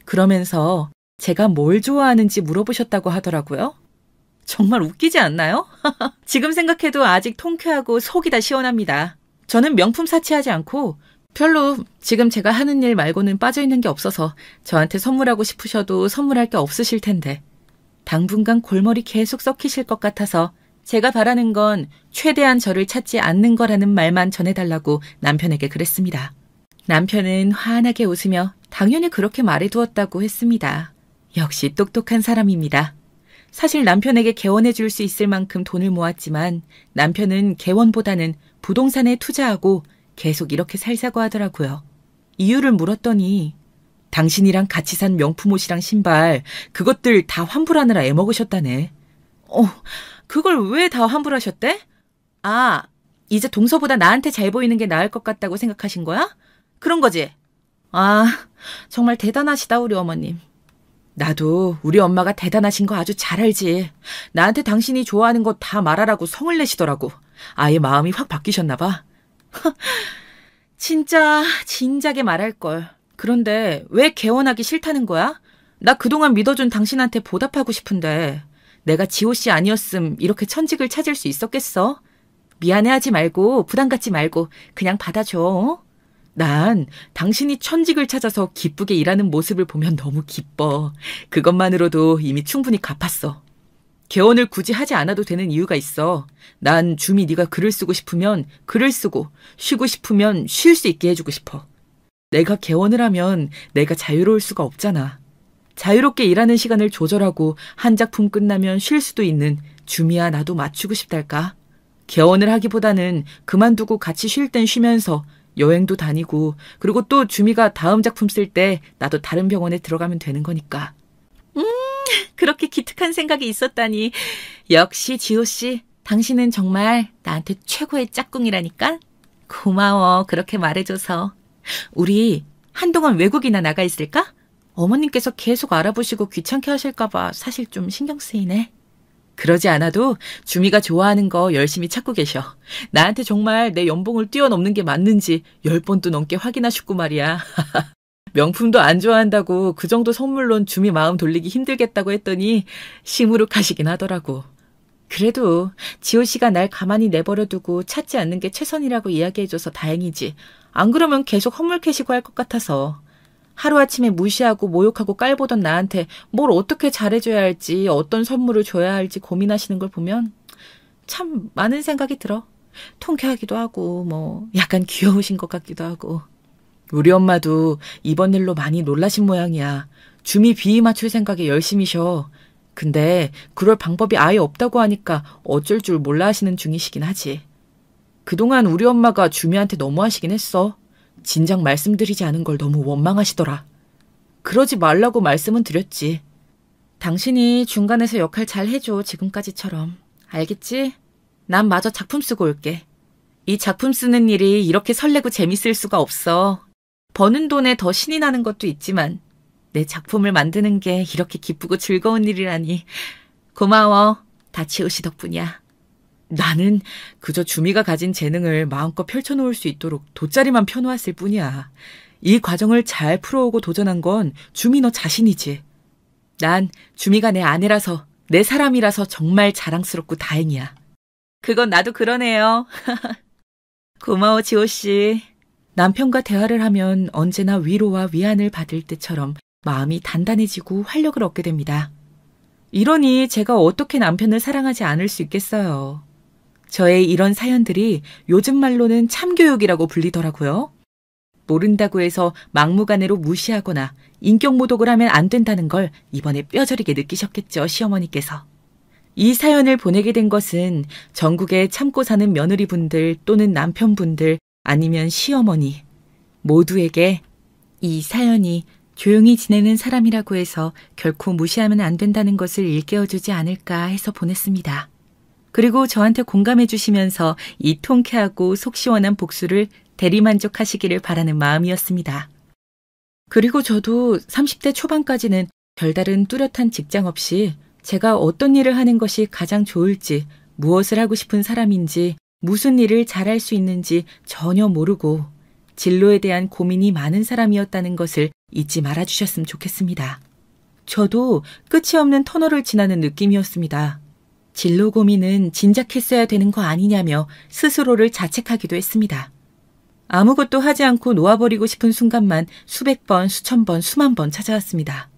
[SPEAKER 1] 그러면서 제가 뭘 좋아하는지 물어보셨다고 하더라고요. 정말 웃기지 않나요? 지금 생각해도 아직 통쾌하고 속이 다 시원합니다. 저는 명품 사치하지 않고 별로 지금 제가 하는 일 말고는 빠져있는 게 없어서 저한테 선물하고 싶으셔도 선물할 게 없으실 텐데 당분간 골머리 계속 썩히실 것 같아서 제가 바라는 건 최대한 저를 찾지 않는 거라는 말만 전해달라고 남편에게 그랬습니다. 남편은 환하게 웃으며 당연히 그렇게 말해두었다고 했습니다. 역시 똑똑한 사람입니다. 사실 남편에게 개원해 줄 수 있을 만큼 돈을 모았지만 남편은 개원보다는 부동산에 투자하고 계속 이렇게 살자고 하더라고요. 이유를 물었더니 당신이랑 같이 산 명품 옷이랑 신발 그것들 다 환불하느라 애먹으셨다네. 그걸 왜 다 환불하셨대? 아, 이제 동서보다 나한테 잘 보이는 게 나을 것 같다고 생각하신 거야? 그런 거지? 아, 정말 대단하시다, 우리 어머님. 나도 우리 엄마가 대단하신 거 아주 잘 알지. 나한테 당신이 좋아하는 거 다 말하라고 성을 내시더라고. 아예 마음이 확 바뀌셨나 봐. 진짜 진작에 말할 걸. 그런데 왜 개원하기 싫다는 거야? 나 그동안 믿어준 당신한테 보답하고 싶은데 내가 지호 씨 아니었음 이렇게 천직을 찾을 수 있었겠어? 미안해하지 말고 부담 갖지 말고 그냥 받아줘. 어? 난 당신이 천직을 찾아서 기쁘게 일하는 모습을 보면 너무 기뻐. 그것만으로도 이미 충분히 갚았어. 개원을 굳이 하지 않아도 되는 이유가 있어. 난 줌이 네가 글을 쓰고 싶으면 글을 쓰고 쉬고 싶으면 쉴 수 있게 해주고 싶어. 내가 개원을 하면 내가 자유로울 수가 없잖아. 자유롭게 일하는 시간을 조절하고 한 작품 끝나면 쉴 수도 있는 줌이야 나도 맞추고 싶달까? 개원을 하기보다는 그만두고 같이 쉴 땐 쉬면서 여행도 다니고 그리고 또 줌이가 다음 작품 쓸 때 나도 다른 병원에 들어가면 되는 거니까. 그렇게 기특한 생각이 있었다니. 역시 지호 씨, 당신은 정말 나한테 최고의 짝꿍이라니까? 고마워, 그렇게 말해줘서. 우리 한동안 외국이나 나가 있을까? 어머님께서 계속 알아보시고 귀찮게 하실까봐 사실 좀 신경 쓰이네. 그러지 않아도 주미가 좋아하는 거 열심히 찾고 계셔. 나한테 정말 내 연봉을 뛰어넘는 게 맞는지 10번도 넘게 확인하셨고 말이야. 명품도 안 좋아한다고 그 정도 선물론 주미 마음 돌리기 힘들겠다고 했더니 시무룩하시긴 하더라고. 그래도 지호 씨가 날 가만히 내버려두고 찾지 않는 게 최선이라고 이야기해줘서 다행이지. 안 그러면 계속 허물캐시고 할 것 같아서. 하루아침에 무시하고 모욕하고 깔보던 나한테 뭘 어떻게 잘해줘야 할지 어떤 선물을 줘야 할지 고민하시는 걸 보면 참 많은 생각이 들어. 통쾌하기도 하고 뭐 약간 귀여우신 것 같기도 하고. 우리 엄마도 이번 일로 많이 놀라신 모양이야. 주미 비위 맞출 생각에 열심히 쉬어. 근데 그럴 방법이 아예 없다고 하니까 어쩔 줄 몰라 하시는 중이시긴 하지. 그동안 우리 엄마가 주미한테 너무하시긴 했어. 진작 말씀드리지 않은 걸 너무 원망하시더라. 그러지 말라고 말씀은 드렸지. 당신이 중간에서 역할 잘 해줘, 지금까지처럼. 알겠지? 난 마저 작품 쓰고 올게. 이 작품 쓰는 일이 이렇게 설레고 재밌을 수가 없어. 버는 돈에 더 신이 나는 것도 있지만 내 작품을 만드는 게 이렇게 기쁘고 즐거운 일이라니. 고마워. 다 지호 씨 덕분이야. 나는 그저 주미가 가진 재능을 마음껏 펼쳐놓을 수 있도록 돗자리만 펴놓았을 뿐이야. 이 과정을 잘 풀어오고 도전한 건 주미 너 자신이지. 난 주미가 내 아내라서 내 사람이라서 정말 자랑스럽고 다행이야. 그건 나도 그러네요. 고마워 지호 씨. 남편과 대화를 하면 언제나 위로와 위안을 받을 때처럼 마음이 단단해지고 활력을 얻게 됩니다. 이러니 제가 어떻게 남편을 사랑하지 않을 수 있겠어요. 저의 이런 사연들이 요즘 말로는 참교육이라고 불리더라고요. 모른다고 해서 막무가내로 무시하거나 인격모독을 하면 안 된다는 걸 이번에 뼈저리게 느끼셨겠죠, 시어머니께서. 이 사연을 보내게 된 것은 전국에 참고 사는 며느리분들 또는 남편분들 아니면 시어머니 모두에게 이 사연이 조용히 지내는 사람이라고 해서 결코 무시하면 안 된다는 것을 일깨워주지 않을까 해서 보냈습니다. 그리고 저한테 공감해 주시면서 이 통쾌하고 속 시원한 복수를 대리만족하시기를 바라는 마음이었습니다. 그리고 저도 30대 초반까지는 별다른 뚜렷한 직장 없이 제가 어떤 일을 하는 것이 가장 좋을지, 무엇을 하고 싶은 사람인지, 무슨 일을 잘할 수 있는지 전혀 모르고 진로에 대한 고민이 많은 사람이었다는 것을 잊지 말아주셨으면 좋겠습니다. 저도 끝이 없는 터널을 지나는 느낌이었습니다. 진로 고민은 진작 했어야 되는 거 아니냐며 스스로를 자책하기도 했습니다. 아무것도 하지 않고 놓아버리고 싶은 순간만 수백 번, 수천 번, 수만 번 찾아왔습니다.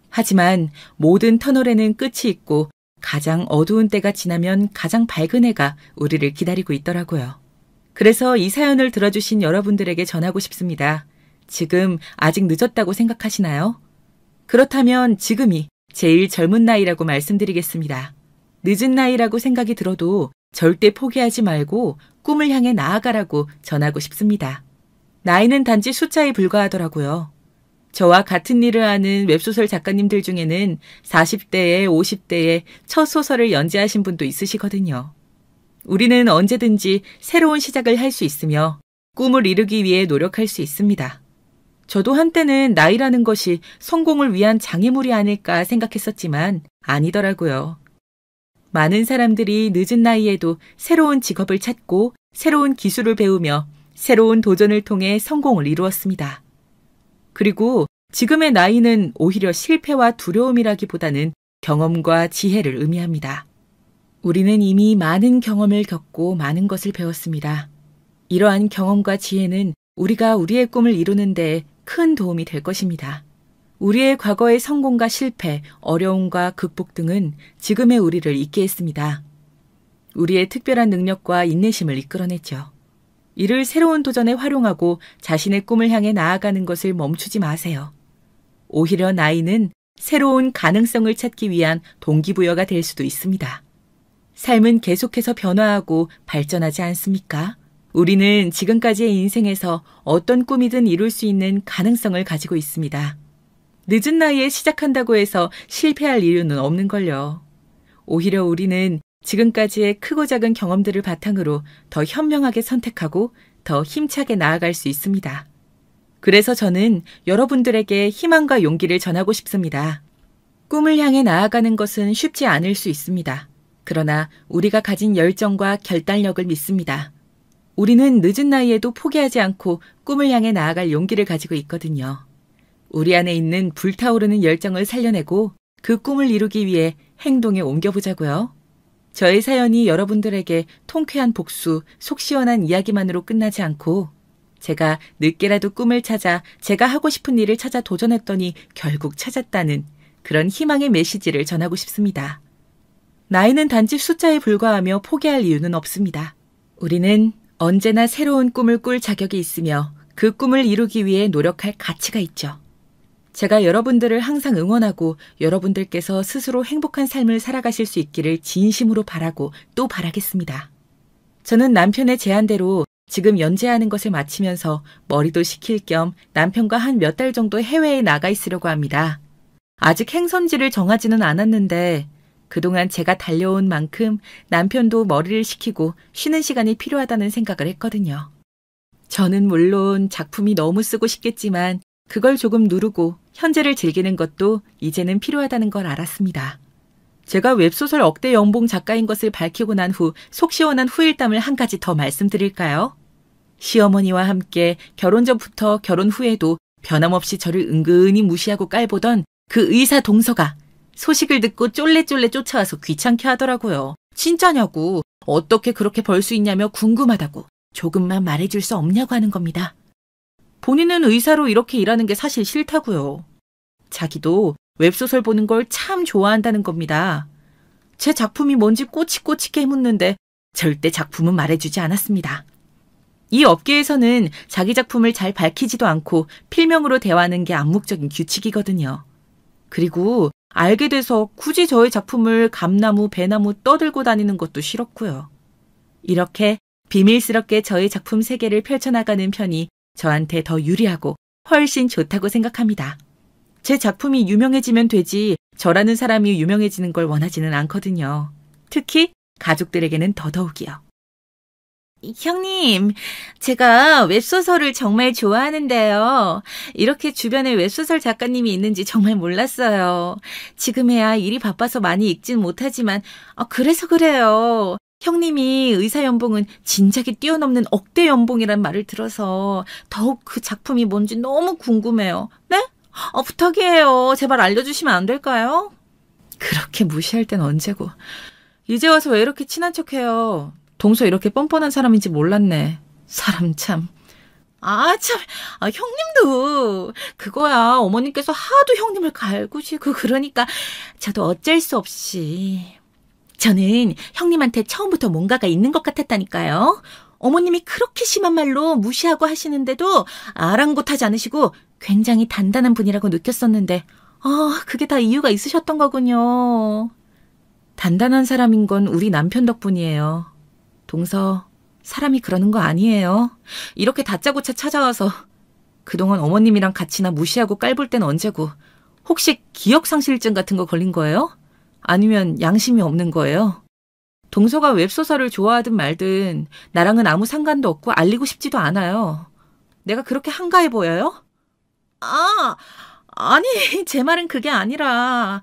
[SPEAKER 1] 하지만 모든 터널에는 끝이 있고 가장 어두운 때가 지나면 가장 밝은 해가 우리를 기다리고 있더라고요. 그래서 이 사연을 들어주신 여러분들에게 전하고 싶습니다. 지금 아직 늦었다고 생각하시나요? 그렇다면 지금이 제일 젊은 나이라고 말씀드리겠습니다. 늦은 나이라고 생각이 들어도 절대 포기하지 말고 꿈을 향해 나아가라고 전하고 싶습니다. 나이는 단지 숫자에 불과하더라고요. 저와 같은 일을 하는 웹소설 작가님들 중에는 40대에 50대에 첫 소설을 연재하신 분도 있으시거든요. 우리는 언제든지 새로운 시작을 할 수 있으며 꿈을 이루기 위해 노력할 수 있습니다. 저도 한때는 나이라는 것이 성공을 위한 장애물이 아닐까 생각했었지만 아니더라고요. 많은 사람들이 늦은 나이에도 새로운 직업을 찾고 새로운 기술을 배우며 새로운 도전을 통해 성공을 이루었습니다. 그리고 지금의 나이는 오히려 실패와 두려움이라기보다는 경험과 지혜를 의미합니다. 우리는 이미 많은 경험을 겪고 많은 것을 배웠습니다. 이러한 경험과 지혜는 우리가 우리의 꿈을 이루는 데 큰 도움이 될 것입니다. 우리의 과거의 성공과 실패, 어려움과 극복 등은 지금의 우리를 있게 했습니다. 우리의 특별한 능력과 인내심을 이끌어냈죠. 이를 새로운 도전에 활용하고 자신의 꿈을 향해 나아가는 것을 멈추지 마세요. 오히려 나이는 새로운 가능성을 찾기 위한 동기부여가 될 수도 있습니다. 삶은 계속해서 변화하고 발전하지 않습니까? 우리는 지금까지의 인생에서 어떤 꿈이든 이룰 수 있는 가능성을 가지고 있습니다. 늦은 나이에 시작한다고 해서 실패할 이유는 없는걸요. 오히려 우리는 지금까지의 크고 작은 경험들을 바탕으로 더 현명하게 선택하고 더 힘차게 나아갈 수 있습니다. 그래서 저는 여러분들에게 희망과 용기를 전하고 싶습니다. 꿈을 향해 나아가는 것은 쉽지 않을 수 있습니다. 그러나 우리가 가진 열정과 결단력을 믿습니다. 우리는 늦은 나이에도 포기하지 않고 꿈을 향해 나아갈 용기를 가지고 있거든요. 우리 안에 있는 불타오르는 열정을 살려내고 그 꿈을 이루기 위해 행동에 옮겨보자고요. 저의 사연이 여러분들에게 통쾌한 복수, 속 시원한 이야기만으로 끝나지 않고 제가 늦게라도 꿈을 찾아 제가 하고 싶은 일을 찾아 도전했더니 결국 찾았다는 그런 희망의 메시지를 전하고 싶습니다. 나이는 단지 숫자에 불과하며 포기할 이유는 없습니다. 우리는 언제나 새로운 꿈을 꿀 자격이 있으며 그 꿈을 이루기 위해 노력할 가치가 있죠. 제가 여러분들을 항상 응원하고 여러분들께서 스스로 행복한 삶을 살아가실 수 있기를 진심으로 바라고 또 바라겠습니다. 저는 남편의 제안대로 지금 연재하는 것을 마치면서 머리도 식힐 겸 남편과 한 몇 달 정도 해외에 나가 있으려고 합니다. 아직 행선지를 정하지는 않았는데 그동안 제가 달려온 만큼 남편도 머리를 식히고 쉬는 시간이 필요하다는 생각을 했거든요. 저는 물론 작품이 너무 쓰고 싶겠지만 그걸 조금 누르고 현재를 즐기는 것도 이제는 필요하다는 걸 알았습니다. 제가 웹소설 억대 연봉 작가인 것을 밝히고 난 후 속 시원한 후일담을 한 가지 더 말씀드릴까요? 시어머니와 함께 결혼 전부터 결혼 후에도 변함없이 저를 은근히 무시하고 깔보던 그 의사 동서가 소식을 듣고 쫄래쫄래 쫓아와서 귀찮게 하더라고요. 진짜냐고, 어떻게 그렇게 벌 수 있냐며 궁금하다고, 조금만 말해줄 수 없냐고 하는 겁니다. 본인은 의사로 이렇게 일하는 게 사실 싫다고요. 자기도 웹소설 보는 걸 참 좋아한다는 겁니다. 제 작품이 뭔지 꼬치꼬치 묻는데 절대 작품은 말해주지 않았습니다. 이 업계에서는 자기 작품을 잘 밝히지도 않고 필명으로 대화하는 게 암묵적인 규칙이거든요. 그리고 알게 돼서 굳이 저의 작품을 감나무, 배나무 떠들고 다니는 것도 싫었고요. 이렇게 비밀스럽게 저의 작품 세계를 펼쳐나가는 편이 저한테 더 유리하고 훨씬 좋다고 생각합니다. 제 작품이 유명해지면 되지 저라는 사람이 유명해지는 걸 원하지는 않거든요. 특히 가족들에게는 더더욱이요. 형님, 제가 웹소설을 정말 좋아하는데요. 이렇게 주변에 웹소설 작가님이 있는지 정말 몰랐어요. 지금에야 일이 바빠서 많이 읽진 못하지만 그래서 그래요. 형님이 의사 연봉은 진작에 뛰어넘는 억대 연봉이란 말을 들어서 더욱 그 작품이 뭔지 너무 궁금해요. 네? 부탁이에요. 제발 알려주시면 안 될까요? 그렇게 무시할 땐 언제고. 이제 와서 왜 이렇게 친한 척해요. 동서 이렇게 뻔뻔한 사람인지 몰랐네. 사람 참. 형님도 그거야. 어머님께서 하도 형님을 갈구시고 그러니까 저도 어쩔 수 없이. 저는 형님한테 처음부터 뭔가가 있는 것 같았다니까요. 어머님이 그렇게 심한 말로 무시하고 하시는데도 아랑곳하지 않으시고 굉장히 단단한 분이라고 느꼈었는데 그게 다 이유가 있으셨던 거군요. 단단한 사람인 건 우리 남편 덕분이에요. 동서, 사람이 그러는 거 아니에요. 이렇게 다짜고짜 찾아와서 그동안 어머님이랑 같이나 무시하고 깔볼 땐 언제고. 혹시 기억상실증 같은 거 걸린 거예요? 아니면 양심이 없는 거예요? 동서가 웹소설을 좋아하든 말든 나랑은 아무 상관도 없고 알리고 싶지도 않아요. 내가 그렇게 한가해 보여요? 아니, 제 말은 그게 아니라.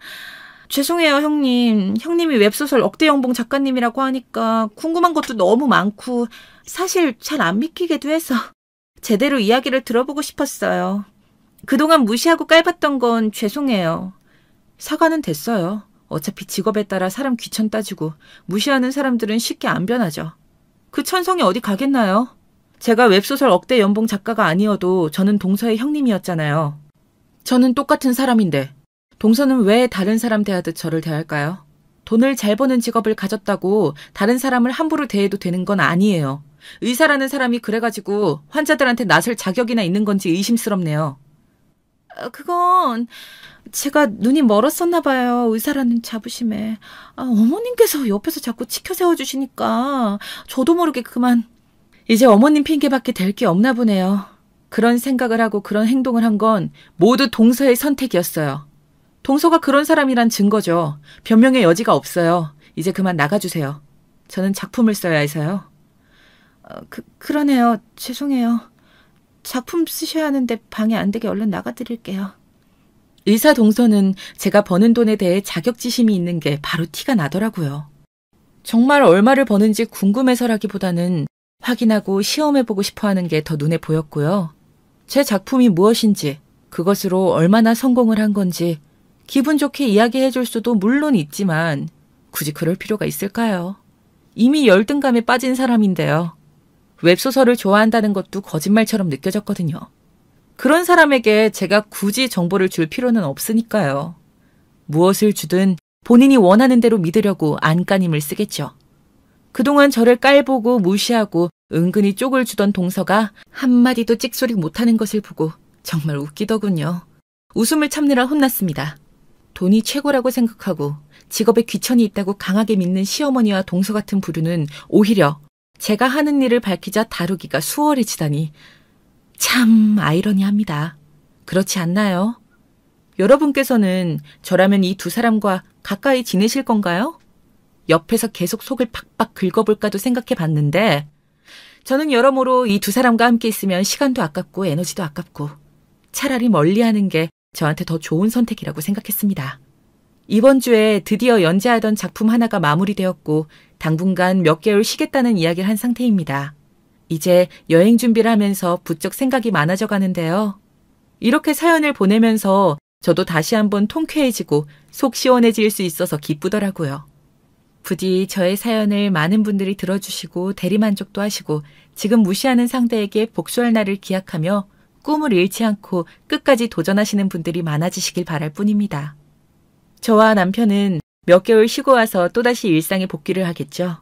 [SPEAKER 1] 죄송해요, 형님. 형님이 웹소설 억대연봉 작가님이라고 하니까 궁금한 것도 너무 많고 사실 잘 안 믿기기도 해서 제대로 이야기를 들어보고 싶었어요. 그동안 무시하고 깔봤던 건 죄송해요. 사과는 됐어요. 어차피 직업에 따라 사람 귀천 따지고 무시하는 사람들은 쉽게 안 변하죠. 그 천성이 어디 가겠나요? 제가 웹소설 억대 연봉 작가가 아니어도 저는 동서의 형님이었잖아요. 저는 똑같은 사람인데 동서는 왜 다른 사람 대하듯 저를 대할까요? 돈을 잘 버는 직업을 가졌다고 다른 사람을 함부로 대해도 되는 건 아니에요. 의사라는 사람이 그래가지고 환자들한테 나설 자격이나 있는 건지 의심스럽네요. 그건 제가 눈이 멀었었나 봐요. 의사라는 자부심에. 어머님께서 옆에서 자꾸 치켜 세워주시니까 저도 모르게 그만. 이제 어머님 핑계밖에 될 게 없나 보네요. 그런 생각을 하고 그런 행동을 한 건 모두 동서의 선택이었어요. 동서가 그런 사람이란 증거죠. 변명의 여지가 없어요. 이제 그만 나가주세요. 저는 작품을 써야 해서요. 그러네요. 죄송해요. 작품 쓰셔야 하는데 방해 안 되게 얼른 나가드릴게요. 의사 동서는 제가 버는 돈에 대해 자격지심이 있는 게 바로 티가 나더라고요. 정말 얼마를 버는지 궁금해서라기보다는 확인하고 시험해보고 싶어하는 게 더 눈에 보였고요. 제 작품이 무엇인지, 그것으로 얼마나 성공을 한 건지 기분 좋게 이야기해줄 수도 물론 있지만 굳이 그럴 필요가 있을까요? 이미 열등감에 빠진 사람인데요. 웹소설을 좋아한다는 것도 거짓말처럼 느껴졌거든요. 그런 사람에게 제가 굳이 정보를 줄 필요는 없으니까요. 무엇을 주든 본인이 원하는 대로 믿으려고 안간힘을 쓰겠죠. 그동안 저를 깔보고 무시하고 은근히 쪽을 주던 동서가 한마디도 찍소리 못하는 것을 보고 정말 웃기더군요. 웃음을 참느라 혼났습니다. 돈이 최고라고 생각하고 직업에 귀천이 있다고 강하게 믿는 시어머니와 동서 같은 부류는 오히려 제가 하는 일을 밝히자 다루기가 수월해지다니 참 아이러니합니다. 그렇지 않나요? 여러분께서는 저라면 이 두 사람과 가까이 지내실 건가요? 옆에서 계속 속을 팍팍 긁어볼까도 생각해 봤는데 저는 여러모로 이 두 사람과 함께 있으면 시간도 아깝고 에너지도 아깝고 차라리 멀리하는 게 저한테 더 좋은 선택이라고 생각했습니다. 이번 주에 드디어 연재하던 작품 하나가 마무리되었고 당분간 몇 개월 쉬겠다는 이야기를 한 상태입니다. 이제 여행 준비를 하면서 부쩍 생각이 많아져 가는데요. 이렇게 사연을 보내면서 저도 다시 한번 통쾌해지고 속 시원해질 수 있어서 기쁘더라고요. 부디 저의 사연을 많은 분들이 들어주시고 대리만족도 하시고 지금 무시하는 상대에게 복수할 날을 기약하며 꿈을 잃지 않고 끝까지 도전하시는 분들이 많아지시길 바랄 뿐입니다. 저와 남편은 몇 개월 쉬고 와서 또다시 일상에 복귀를 하겠죠.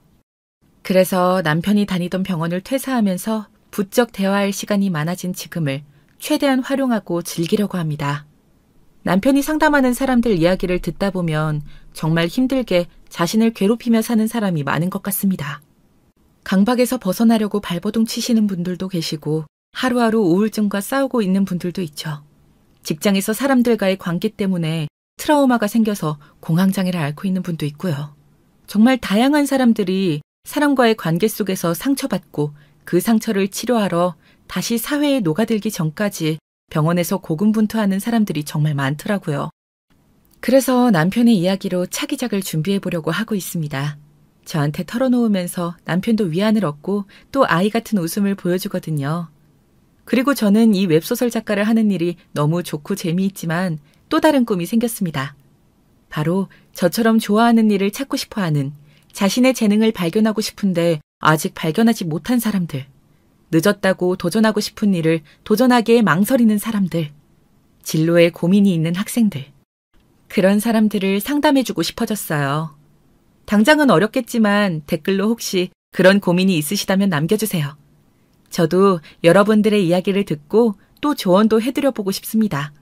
[SPEAKER 1] 그래서 남편이 다니던 병원을 퇴사하면서 부쩍 대화할 시간이 많아진 지금을 최대한 활용하고 즐기려고 합니다. 남편이 상담하는 사람들 이야기를 듣다 보면 정말 힘들게 자신을 괴롭히며 사는 사람이 많은 것 같습니다. 강박에서 벗어나려고 발버둥 치시는 분들도 계시고 하루하루 우울증과 싸우고 있는 분들도 있죠. 직장에서 사람들과의 관계 때문에 트라우마가 생겨서 공황장애를 앓고 있는 분도 있고요. 정말 다양한 사람들이 사람과의 관계 속에서 상처받고 그 상처를 치료하러 다시 사회에 녹아들기 전까지 병원에서 고군분투하는 사람들이 정말 많더라고요. 그래서 남편의 이야기로 차기작을 준비해보려고 하고 있습니다. 저한테 털어놓으면서 남편도 위안을 얻고 또 아이 같은 웃음을 보여주거든요. 그리고 저는 이 웹소설 작가를 하는 일이 너무 좋고 재미있지만 또 다른 꿈이 생겼습니다. 바로 저처럼 좋아하는 일을 찾고 싶어하는, 자신의 재능을 발견하고 싶은데 아직 발견하지 못한 사람들, 늦었다고 도전하고 싶은 일을 도전하기에 망설이는 사람들, 진로에 고민이 있는 학생들, 그런 사람들을 상담해주고 싶어졌어요. 당장은 어렵겠지만 댓글로 혹시 그런 고민이 있으시다면 남겨주세요. 저도 여러분들의 이야기를 듣고 또 조언도 해드려보고 싶습니다.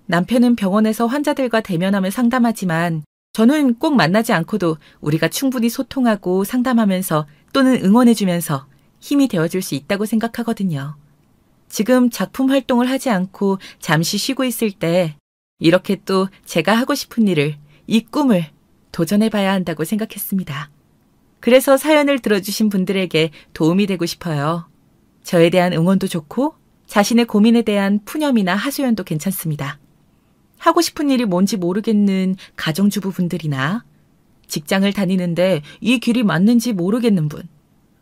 [SPEAKER 1] 남편은 병원에서 환자들과 대면하며 상담하지만 저는 꼭 만나지 않고도 우리가 충분히 소통하고 상담하면서 또는 응원해주면서 힘이 되어줄 수 있다고 생각하거든요. 지금 작품 활동을 하지 않고 잠시 쉬고 있을 때 이렇게 또 제가 하고 싶은 일을, 이 꿈을 도전해봐야 한다고 생각했습니다. 그래서 사연을 들어주신 분들에게 도움이 되고 싶어요. 저에 대한 응원도 좋고 자신의 고민에 대한 푸념이나 하소연도 괜찮습니다. 하고 싶은 일이 뭔지 모르겠는 가정주부분들이나 직장을 다니는데 이 길이 맞는지 모르겠는 분,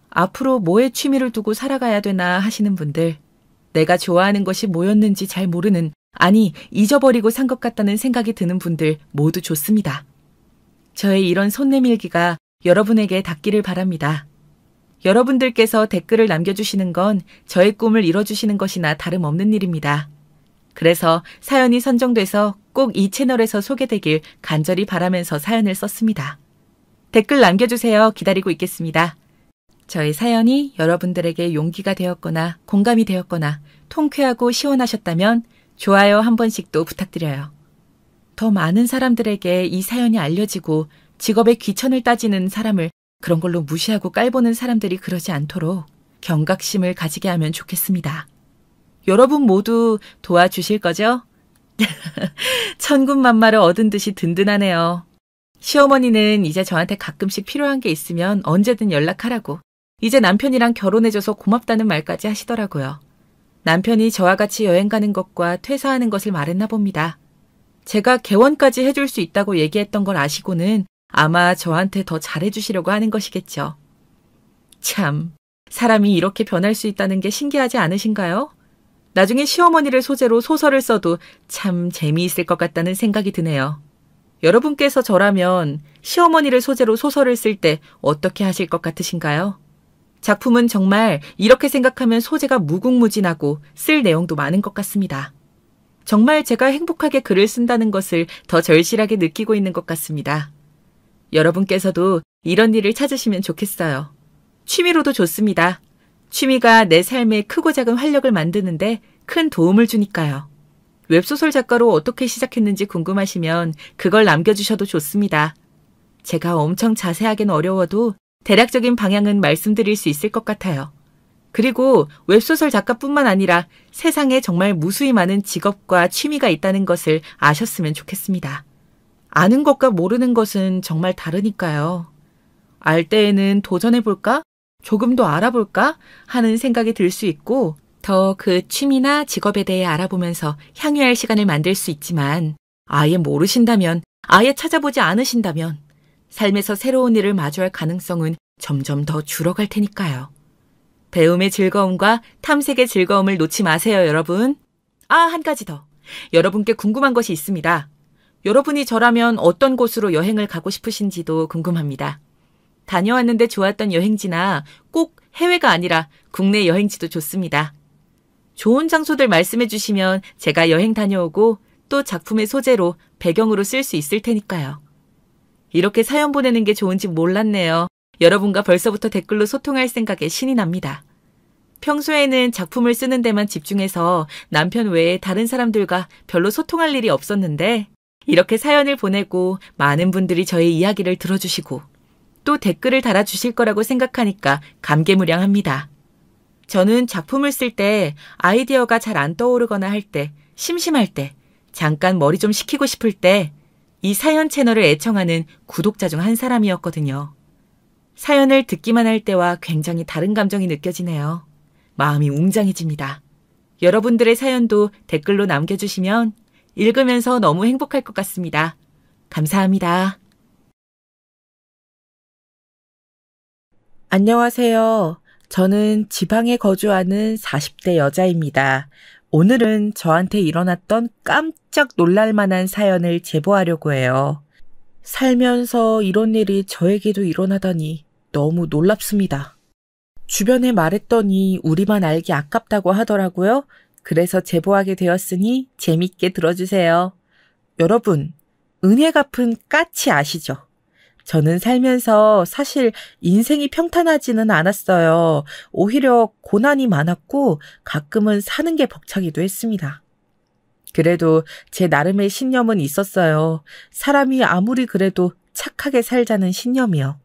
[SPEAKER 1] 앞으로 뭐에 취미를 두고 살아가야 되나 하시는 분들, 내가 좋아하는 것이 뭐였는지 잘 모르는, 아니 잊어버리고 산 것 같다는 생각이 드는 분들 모두 좋습니다. 저의 이런 손 내밀기가 여러분에게 닿기를 바랍니다. 여러분들께서 댓글을 남겨주시는 건 저의 꿈을 이뤄주시는 것이나 다름없는 일입니다. 그래서 사연이 선정돼서 꼭 이 채널에서 소개되길 간절히 바라면서 사연을 썼습니다. 댓글 남겨주세요. 기다리고 있겠습니다. 저의 사연이 여러분들에게 용기가 되었거나 공감이 되었거나 통쾌하고 시원하셨다면 좋아요 한 번씩도 부탁드려요. 더 많은 사람들에게 이 사연이 알려지고 직업의 귀천을 따지는 사람을 그런 걸로 무시하고 깔보는 사람들이 그러지 않도록 경각심을 가지게 하면 좋겠습니다. 여러분 모두 도와주실 거죠? 천군만마를 얻은 듯이 든든하네요. 시어머니는 이제 저한테 가끔씩 필요한 게 있으면 언제든 연락하라고, 이제 남편이랑 결혼해줘서 고맙다는 말까지 하시더라고요. 남편이 저와 같이 여행 가는 것과 퇴사하는 것을 말했나 봅니다. 제가 개원까지 해줄 수 있다고 얘기했던 걸 아시고는 아마 저한테 더 잘해주시려고 하는 것이겠죠. 참, 사람이 이렇게 변할 수 있다는 게 신기하지 않으신가요? 나중에 시어머니를 소재로 소설을 써도 참 재미있을 것 같다는 생각이 드네요. 여러분께서 저라면 시어머니를 소재로 소설을 쓸 때 어떻게 하실 것 같으신가요? 작품은 정말 이렇게 생각하면 소재가 무궁무진하고 쓸 내용도 많은 것 같습니다. 정말 제가 행복하게 글을 쓴다는 것을 더 절실하게 느끼고 있는 것 같습니다. 여러분께서도 이런 일을 찾으시면 좋겠어요. 취미로도 좋습니다. 취미가 내 삶에 크고 작은 활력을 만드는데 큰 도움을 주니까요. 웹소설 작가로 어떻게 시작했는지 궁금하시면 그걸 남겨주셔도 좋습니다. 제가 엄청 자세하게는 어려워도 대략적인 방향은 말씀드릴 수 있을 것 같아요. 그리고 웹소설 작가뿐만 아니라 세상에 정말 무수히 많은 직업과 취미가 있다는 것을 아셨으면 좋겠습니다. 아는 것과 모르는 것은 정말 다르니까요. 알 때에는 도전해볼까? 조금 더 알아볼까? 하는 생각이 들 수 있고, 더 그 취미나 직업에 대해 알아보면서 향유할 시간을 만들 수 있지만, 아예 모르신다면, 아예 찾아보지 않으신다면 삶에서 새로운 일을 마주할 가능성은 점점 더 줄어갈 테니까요. 배움의 즐거움과 탐색의 즐거움을 놓지 마세요, 여러분. 한 가지 더. 여러분께 궁금한 것이 있습니다. 여러분이 저라면 어떤 곳으로 여행을 가고 싶으신지도 궁금합니다. 다녀왔는데 좋았던 여행지나 꼭 해외가 아니라 국내 여행지도 좋습니다. 좋은 장소들 말씀해 주시면 제가 여행 다녀오고 또 작품의 소재로 배경으로 쓸 수 있을 테니까요. 이렇게 사연 보내는 게 좋은지 몰랐네요. 여러분과 벌써부터 댓글로 소통할 생각에 신이 납니다. 평소에는 작품을 쓰는 데만 집중해서 남편 외에 다른 사람들과 별로 소통할 일이 없었는데 이렇게 사연을 보내고 많은 분들이 저의 이야기를 들어주시고 또 댓글을 달아주실 거라고 생각하니까 감개무량합니다. 저는 작품을 쓸 때 아이디어가 잘 안 떠오르거나 할 때, 심심할 때, 잠깐 머리 좀 식히고 싶을 때 이 사연 채널을 애청하는 구독자 중 한 사람이었거든요. 사연을 듣기만 할 때와 굉장히 다른 감정이 느껴지네요. 마음이 웅장해집니다. 여러분들의 사연도 댓글로 남겨주시면 읽으면서 너무 행복할 것 같습니다. 감사합니다. 안녕하세요. 저는 지방에 거주하는 40대 여자입니다. 오늘은 저한테 일어났던 깜짝 놀랄 만한 사연을 제보하려고 해요. 살면서 이런 일이 저에게도 일어나다니 너무 놀랍습니다. 주변에 말했더니 우리만 알기 아깝다고 하더라고요. 그래서 제보하게 되었으니 재밌게 들어주세요. 여러분, 은혜 갚은 까치 아시죠? 저는 살면서 사실 인생이 평탄하지는 않았어요. 오히려 고난이 많았고 가끔은 사는 게 벅차기도 했습니다. 그래도 제 나름의 신념은 있었어요. 사람이 아무리 그래도 착하게 살자는 신념이요.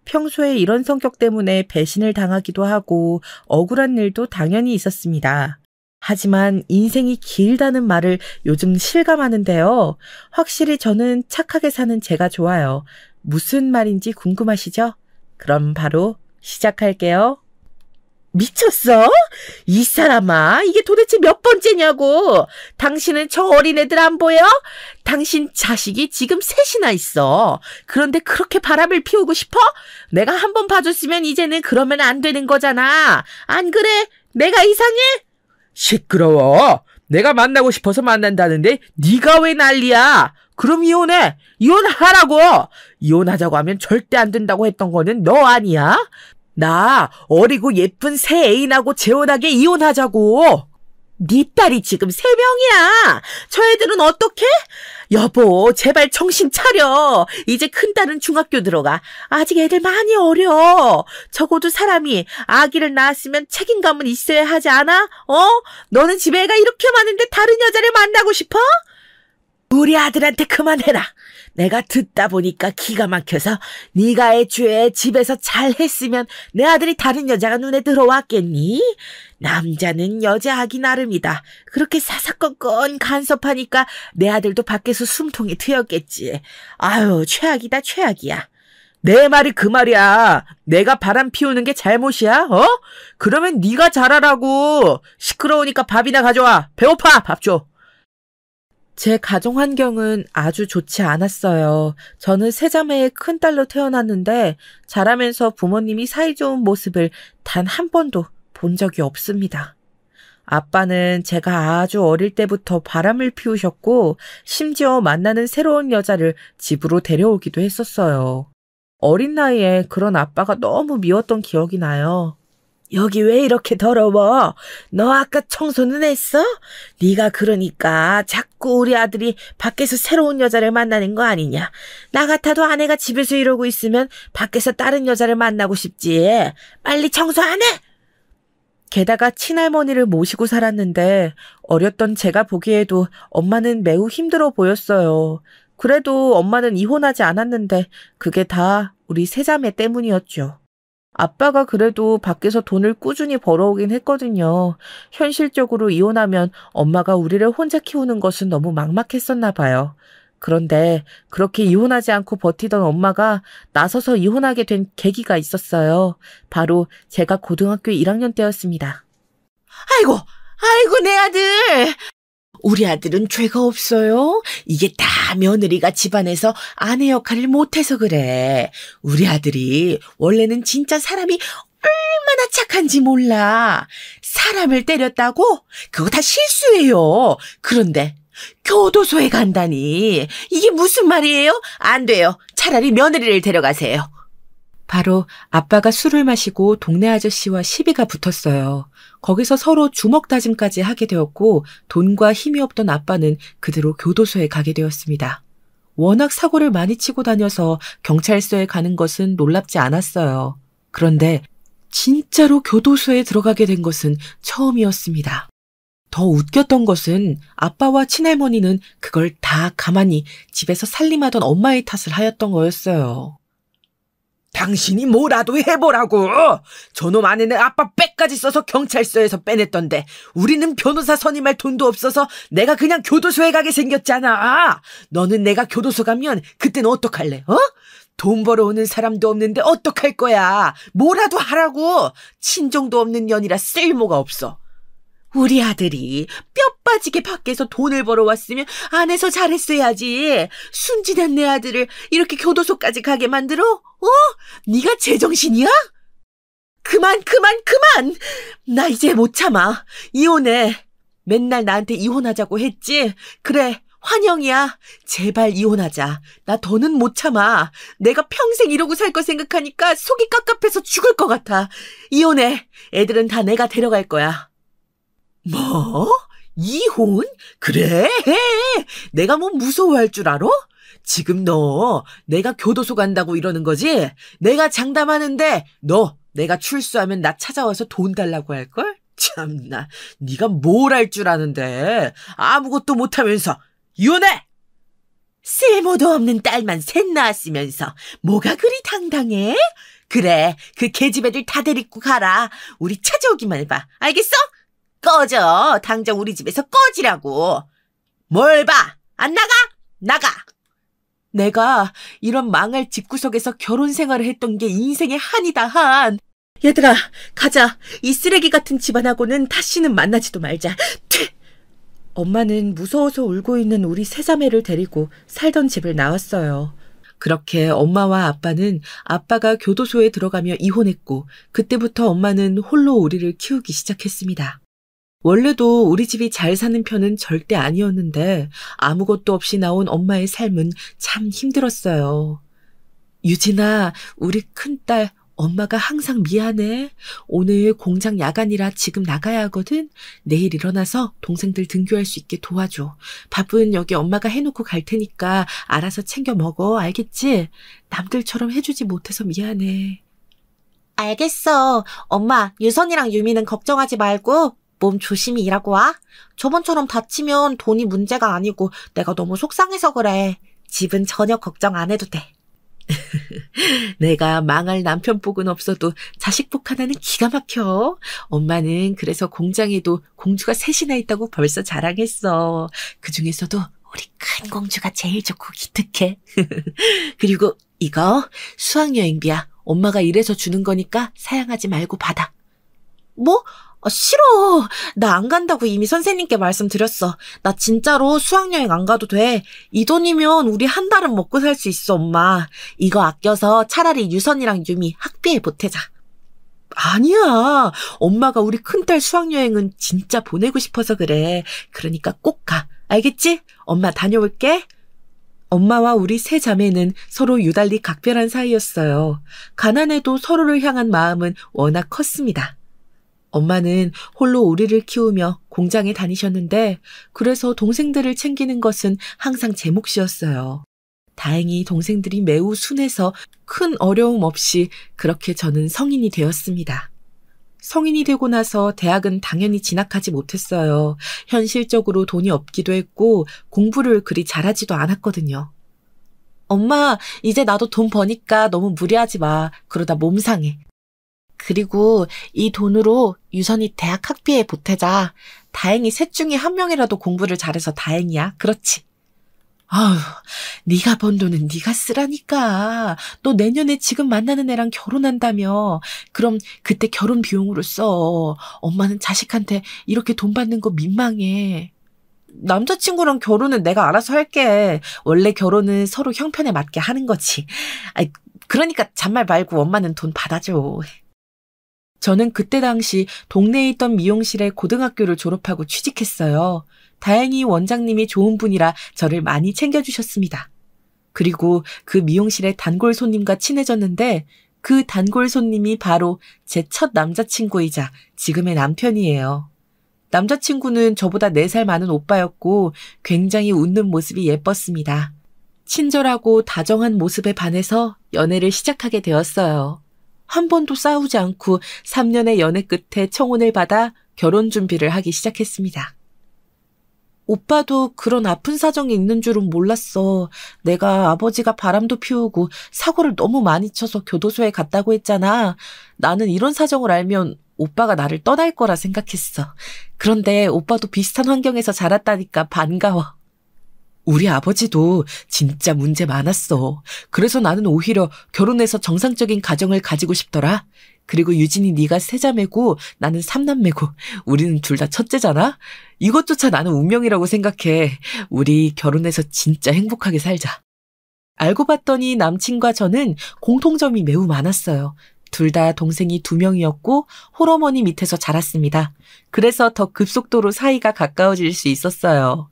[SPEAKER 1] 평소에 이런 성격 때문에 배신을 당하기도 하고 억울한 일도 당연히 있었습니다. 하지만 인생이 길다는 말을 요즘 실감하는데요. 확실히 저는 착하게 사는 제가 좋아요. 무슨 말인지 궁금하시죠?
[SPEAKER 2] 그럼 바로 시작할게요. 미쳤어? 이 사람아, 이게 도대체 몇 번째냐고. 당신은 저 어린애들 안 보여? 당신 자식이 지금 셋이나 있어. 그런데 그렇게 바람을 피우고 싶어? 내가 한 번 봐줬으면 이제는 그러면 안 되는 거잖아. 안 그래? 내가 이상해? 시끄러워. 내가 만나고 싶어서 만난다는데 네가 왜 난리야? 그럼 이혼해. 이혼하라고. 이혼하자고 하면 절대 안 된다고 했던 거는 너 아니야? 나 어리고 예쁜 새 애인하고 재혼하게 이혼하자고. 네 딸이 지금 3명이야. 저 애들은 어떡해? 여보, 제발 정신 차려. 이제 큰딸은 중학교 들어가. 아직 애들 많이 어려. 적어도 사람이 아기를 낳았으면 책임감은 있어야 하지 않아? 너는 집에 애가 이렇게 많은데 다른 여자를 만나고 싶어? 우리 아들한테 그만해라. 내가 듣다 보니까 기가 막혀서 네가 애초에 집에서 잘했으면 내 아들이 다른 여자가 눈에 들어왔겠니? 남자는 여자하기 나름이다. 그렇게 사사건건 간섭하니까 내 아들도 밖에서 숨통이 트였겠지. 아유, 최악이다, 최악이야. 내 말이 그 말이야. 내가 바람 피우는 게 잘못이야? 그러면 네가 잘하라고. 시끄러우니까 밥이나 가져와. 배고파, 밥 줘. 제 가정 환경은 아주 좋지 않았어요. 저는 세자매의 큰딸로 태어났는데 자라면서 부모님이 사이좋은 모습을 단 한 번도 본 적이 없습니다. 아빠는 제가 아주 어릴 때부터 바람을 피우셨고 심지어 만나는 새로운 여자를 집으로 데려오기도 했었어요. 어린 나이에 그런 아빠가 너무 미웠던 기억이 나요. 여기 왜 이렇게 더러워? 너 아까 청소는 했어? 네가 그러니까 자꾸 우리 아들이 밖에서 새로운 여자를 만나는 거 아니냐? 나 같아도 아내가 집에서 이러고 있으면 밖에서 다른 여자를 만나고 싶지. 빨리 청소 안 해? 게다가 친할머니를 모시고 살았는데 어렸던 제가 보기에도 엄마는 매우 힘들어 보였어요. 그래도 엄마는 이혼하지 않았는데 그게 다 우리 세자매 때문이었죠. 아빠가 그래도 밖에서 돈을 꾸준히 벌어오긴 했거든요. 현실적으로 이혼하면 엄마가 우리를 혼자 키우는 것은 너무 막막했었나 봐요. 그런데 그렇게 이혼하지 않고 버티던 엄마가 나서서 이혼하게 된 계기가 있었어요. 바로 제가 고등학교 1학년 때였습니다. 아이고 내 아들. 우리 아들은 죄가 없어요. 이게 다 며느리가 집안에서 아내 역할을 못해서 그래. 우리 아들이 원래는 진짜 사람이 얼마나 착한지 몰라. 사람을 때렸다고? 그거 다 실수예요. 그런데 교도소에 간다니. 이게 무슨 말이에요? 안 돼요. 차라리 며느리를 데려가세요. 바로 아빠가 술을 마시고 동네 아저씨와 시비가 붙었어요. 거기서 서로 주먹 다짐까지 하게 되었고 돈과 힘이 없던 아빠는 그대로 교도소에 가게 되었습니다. 워낙 사고를 많이 치고 다녀서 경찰서에 가는 것은 놀랍지 않았어요. 그런데 진짜로 교도소에 들어가게 된 것은 처음이었습니다. 더 웃겼던 것은 아빠와 친할머니는 그걸 다 가만히 집에서 살림하던 엄마의 탓을 하였던 거였어요. 당신이 뭐라도 해보라고. 저놈 아내는 아빠 빽까지 써서 경찰서에서 빼냈던데 우리는 변호사 선임할 돈도 없어서 내가 그냥 교도소에 가게 생겼잖아. 너는 내가 교도소 가면 그때는 어떡할래? 돈 벌어오는 사람도 없는데 어떡할 거야. 뭐라도 하라고. 친정도 없는 년이라 쓸모가 없어. 우리 아들이 뼈 빠지게 밖에서 돈을 벌어왔으면 안에서 잘했어야지. 순진한 내 아들을 이렇게 교도소까지 가게 만들어? 네가 제정신이야? 그만! 나 이제 못 참아. 이혼해. 맨날 나한테 이혼하자고 했지? 그래, 환영이야. 제발 이혼하자. 나 더는 못 참아. 내가 평생 이러고 살 거 생각하니까 속이 깝깝해서 죽을 것 같아. 이혼해. 애들은 다 내가 데려갈 거야. 뭐? 이혼? 그래, 해. 내가 뭐 무서워할 줄 알아? 지금 너 내가 교도소 간다고 이러는 거지? 내가 장담하는데 너 내가 출소하면 나 찾아와서 돈 달라고 할걸? 참나, 네가 뭘 할 줄 아는데 아무것도 못하면서 이혼해! 쓸모도 없는 딸만 셋 낳았으면서 뭐가 그리 당당해? 그래, 그 계집 애들 다 데리고 가라. 우리 찾아오기만 해봐. 알겠어? 꺼져. 당장 우리 집에서 꺼지라고. 뭘 봐? 안 나가? 나가. 내가 이런 망할 집구석에서 결혼 생활을 했던 게 인생의 한이다, 한. 얘들아, 가자. 이 쓰레기 같은 집안하고는 다시는 만나지도 말자. 튀! 엄마는 무서워서 울고 있는 우리 세 자매를 데리고 살던 집을 나왔어요. 그렇게 엄마와 아빠는 아빠가 교도소에 들어가며 이혼했고 그때부터 엄마는 홀로 우리를 키우기 시작했습니다. 원래도 우리 집이 잘 사는 편은 절대 아니었는데 아무것도 없이 나온 엄마의 삶은 참 힘들었어요. 유진아, 우리 큰딸 엄마가 항상 미안해. 오늘 공장 야간이라 지금 나가야 하거든. 내일 일어나서 동생들 등교할 수 있게 도와줘. 밥은 여기 엄마가 해놓고 갈 테니까 알아서 챙겨 먹어. 알겠지? 남들처럼 해주지 못해서 미안해. 알겠어. 엄마, 유선이랑 유미는 걱정하지 말고 몸 조심히 일하고 와. 저번처럼 다치면 돈이 문제가 아니고 내가 너무 속상해서 그래. 집은 전혀 걱정 안 해도 돼. 내가 망할 남편복은 없어도 자식복 하나는 기가 막혀. 엄마는 그래서 공장에도 공주가 셋이나 있다고 벌써 자랑했어. 그중에서도 우리 큰 공주가 제일 좋고 기특해. 그리고 이거 수학여행비야. 엄마가 이래서 주는 거니까 사양하지 말고 받아. 뭐? 싫어. 나 안 간다고 이미 선생님께 말씀드렸어. 나 진짜로 수학여행 안 가도 돼. 이 돈이면 우리 한 달은 먹고 살 수 있어, 엄마. 이거 아껴서 차라리 유선이랑 유미 학비에 보태자. 아니야. 엄마가 우리 큰딸 수학여행은 진짜 보내고 싶어서 그래. 그러니까 꼭 가. 알겠지? 엄마 다녀올게. 엄마와 우리 세 자매는 서로 유달리 각별한 사이였어요. 가난해도 서로를 향한 마음은 워낙 컸습니다. 엄마는 홀로 우리를 키우며 공장에 다니셨는데 그래서 동생들을 챙기는 것은 항상 제 몫이었어요. 다행히 동생들이 매우 순해서 큰 어려움 없이 그렇게 저는 성인이 되었습니다. 성인이 되고 나서 대학은 당연히 진학하지 못했어요. 현실적으로 돈이 없기도 했고 공부를 그리 잘하지도 않았거든요. 엄마, 이제 나도 돈 버니까 너무 무리하지 마. 그러다 몸 상해. 그리고 이 돈으로 유선이 대학 학비에 보태자. 다행히 셋 중에 한 명이라도 공부를 잘해서 다행이야. 그렇지? 아휴, 네가 번 돈은 네가 쓰라니까. 너 내년에 지금 만나는 애랑 결혼한다며. 그럼 그때 결혼 비용으로 써. 엄마는 자식한테 이렇게 돈 받는 거 민망해. 남자친구랑 결혼은 내가 알아서 할게. 원래 결혼은 서로 형편에 맞게 하는 거지. 그러니까 잔말 말고 엄마는 돈 받아줘. 저는 그때 당시 동네에 있던 미용실에 고등학교를 졸업하고 취직했어요. 다행히 원장님이 좋은 분이라 저를 많이 챙겨주셨습니다. 그리고 그 미용실의 단골 손님과 친해졌는데 그 단골 손님이 바로 제 첫 남자친구이자 지금의 남편이에요. 남자친구는 저보다 4살 많은 오빠였고 굉장히 웃는 모습이 예뻤습니다. 친절하고 다정한 모습에 반해서 연애를 시작하게 되었어요. 한 번도 싸우지 않고 3년의 연애 끝에 청혼을 받아 결혼 준비를 하기 시작했습니다. 오빠도 그런 아픈 사정이 있는 줄은 몰랐어. 내가 아버지가 바람도 피우고 사고를 너무 많이 쳐서 교도소에 갔다고 했잖아. 나는 이런 사정을 알면 오빠가 나를 떠날 거라 생각했어. 그런데 오빠도 비슷한 환경에서 자랐다니까 반가워. 우리 아버지도 진짜 문제 많았어. 그래서 나는 오히려 결혼해서 정상적인 가정을 가지고 싶더라. 그리고 유진이 네가 세자매고 나는 삼남매고 우리는 둘 다 첫째잖아. 이것조차 나는 운명이라고 생각해. 우리 결혼해서 진짜 행복하게 살자. 알고 봤더니 남친과 저는 공통점이 매우 많았어요. 둘 다 동생이 2명이었고 홀어머니 밑에서 자랐습니다. 그래서 더 급속도로 사이가 가까워질 수 있었어요.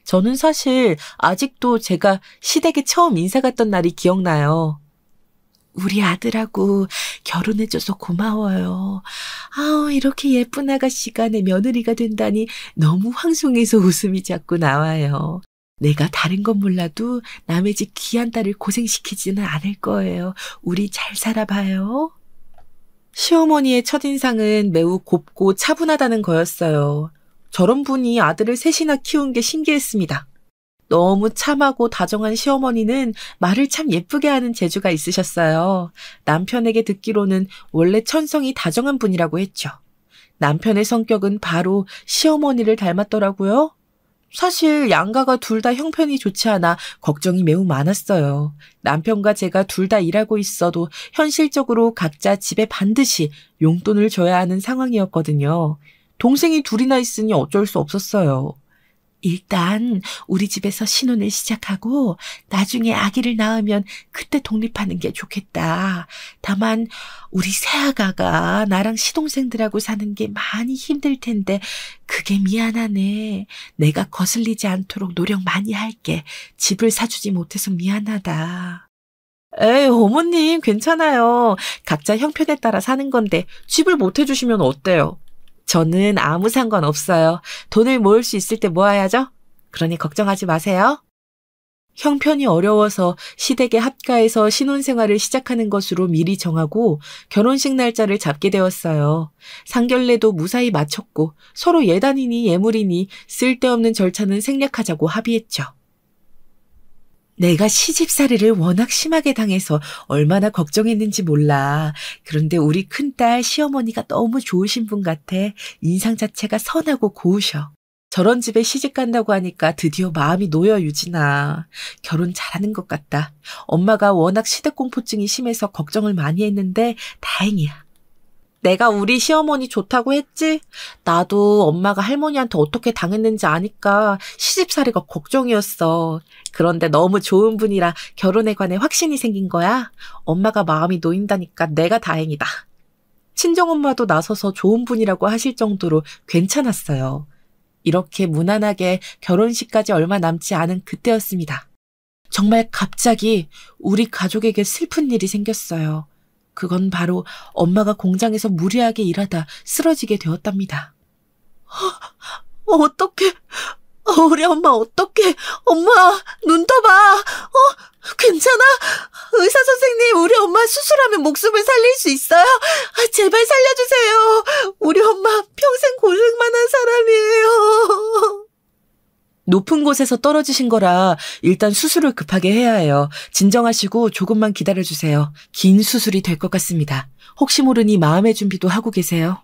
[SPEAKER 2] 저는 사실 아직도 제가 시댁에 처음 인사 갔던 날이 기억나요. 우리 아들하고 결혼해줘서 고마워요. 이렇게 예쁜 아가씨가 내 며느리가 된다니 너무 황송해서 웃음이 자꾸 나와요. 내가 다른 건 몰라도 남의 집 귀한 딸을 고생시키지는 않을 거예요. 우리 잘 살아봐요. 시어머니의 첫인상은 매우 곱고 차분하다는 거였어요. 저런 분이 아들을 셋이나 키운 게 신기했습니다. 너무 참하고 다정한 시어머니는 말을 참 예쁘게 하는 재주가 있으셨어요. 남편에게 듣기로는 원래 천성이 다정한 분이라고 했죠. 남편의 성격은 바로 시어머니를 닮았더라고요. 사실 양가가 둘 다 형편이 좋지 않아 걱정이 매우 많았어요. 남편과 제가 둘 다 일하고 있어도 현실적으로 각자 집에 반드시 용돈을 줘야 하는 상황이었거든요. 동생이 둘이나 있으니 어쩔 수 없었어요. 일단 우리 집에서 신혼을 시작하고 나중에 아기를 낳으면 그때 독립하는 게 좋겠다. 다만 우리 새아가가 나랑 시동생들하고 사는 게 많이 힘들 텐데 그게 미안하네. 내가 거슬리지 않도록 노력 많이 할게. 집을 사주지 못해서 미안하다. 에이, 어머님 괜찮아요. 각자 형편에 따라 사는 건데 집을 못 해주시면 어때요? 저는 아무 상관없어요. 돈을 모을 수 있을 때 모아야죠. 그러니 걱정하지 마세요. 형편이 어려워서 시댁의 합가에서 신혼생활을 시작하는 것으로 미리 정하고 결혼식 날짜를 잡게 되었어요. 상견례도 무사히 마쳤고 서로 예단이니 예물이니 쓸데없는 절차는 생략하자고 합의했죠. 내가 시집살이를 워낙 심하게 당해서 얼마나 걱정했는지 몰라. 그런데 우리 큰딸 시어머니가 너무 좋으신 분 같아. 인상 자체가 선하고 고우셔. 저런 집에 시집 간다고 하니까 드디어 마음이 놓여, 유진아. 결혼 잘하는 것 같다. 엄마가 워낙 시댁공포증이 심해서 걱정을 많이 했는데 다행이야. 내가 우리 시어머니 좋다고 했지? 나도 엄마가 할머니한테 어떻게 당했는지 아니까 시집살이가 걱정이었어. 그런데 너무 좋은 분이라 결혼에 관해 확신이 생긴 거야. 엄마가 마음이 놓인다니까 내가 다행이다. 친정엄마도 나서서 좋은 분이라고 하실 정도로 괜찮았어요. 이렇게 무난하게 결혼식까지 얼마 남지 않은 그때였습니다. 정말 갑자기 우리 가족에게 슬픈 일이 생겼어요. 그건 바로 엄마가 공장에서 무리하게 일하다 쓰러지게 되었답니다. 어떡해. 우리 엄마 어떡해. 엄마 눈 떠봐. 괜찮아? 의사 선생님, 우리 엄마 수술하면 목숨을 살릴 수 있어요? 제발 살려주세요. 우리 엄마 평생 고생만 한 사람이에요. 높은 곳에서 떨어지신 거라 일단 수술을 급하게 해야 해요. 진정하시고 조금만 기다려주세요. 긴 수술이 될 것 같습니다. 혹시 모르니 마음의 준비도 하고 계세요.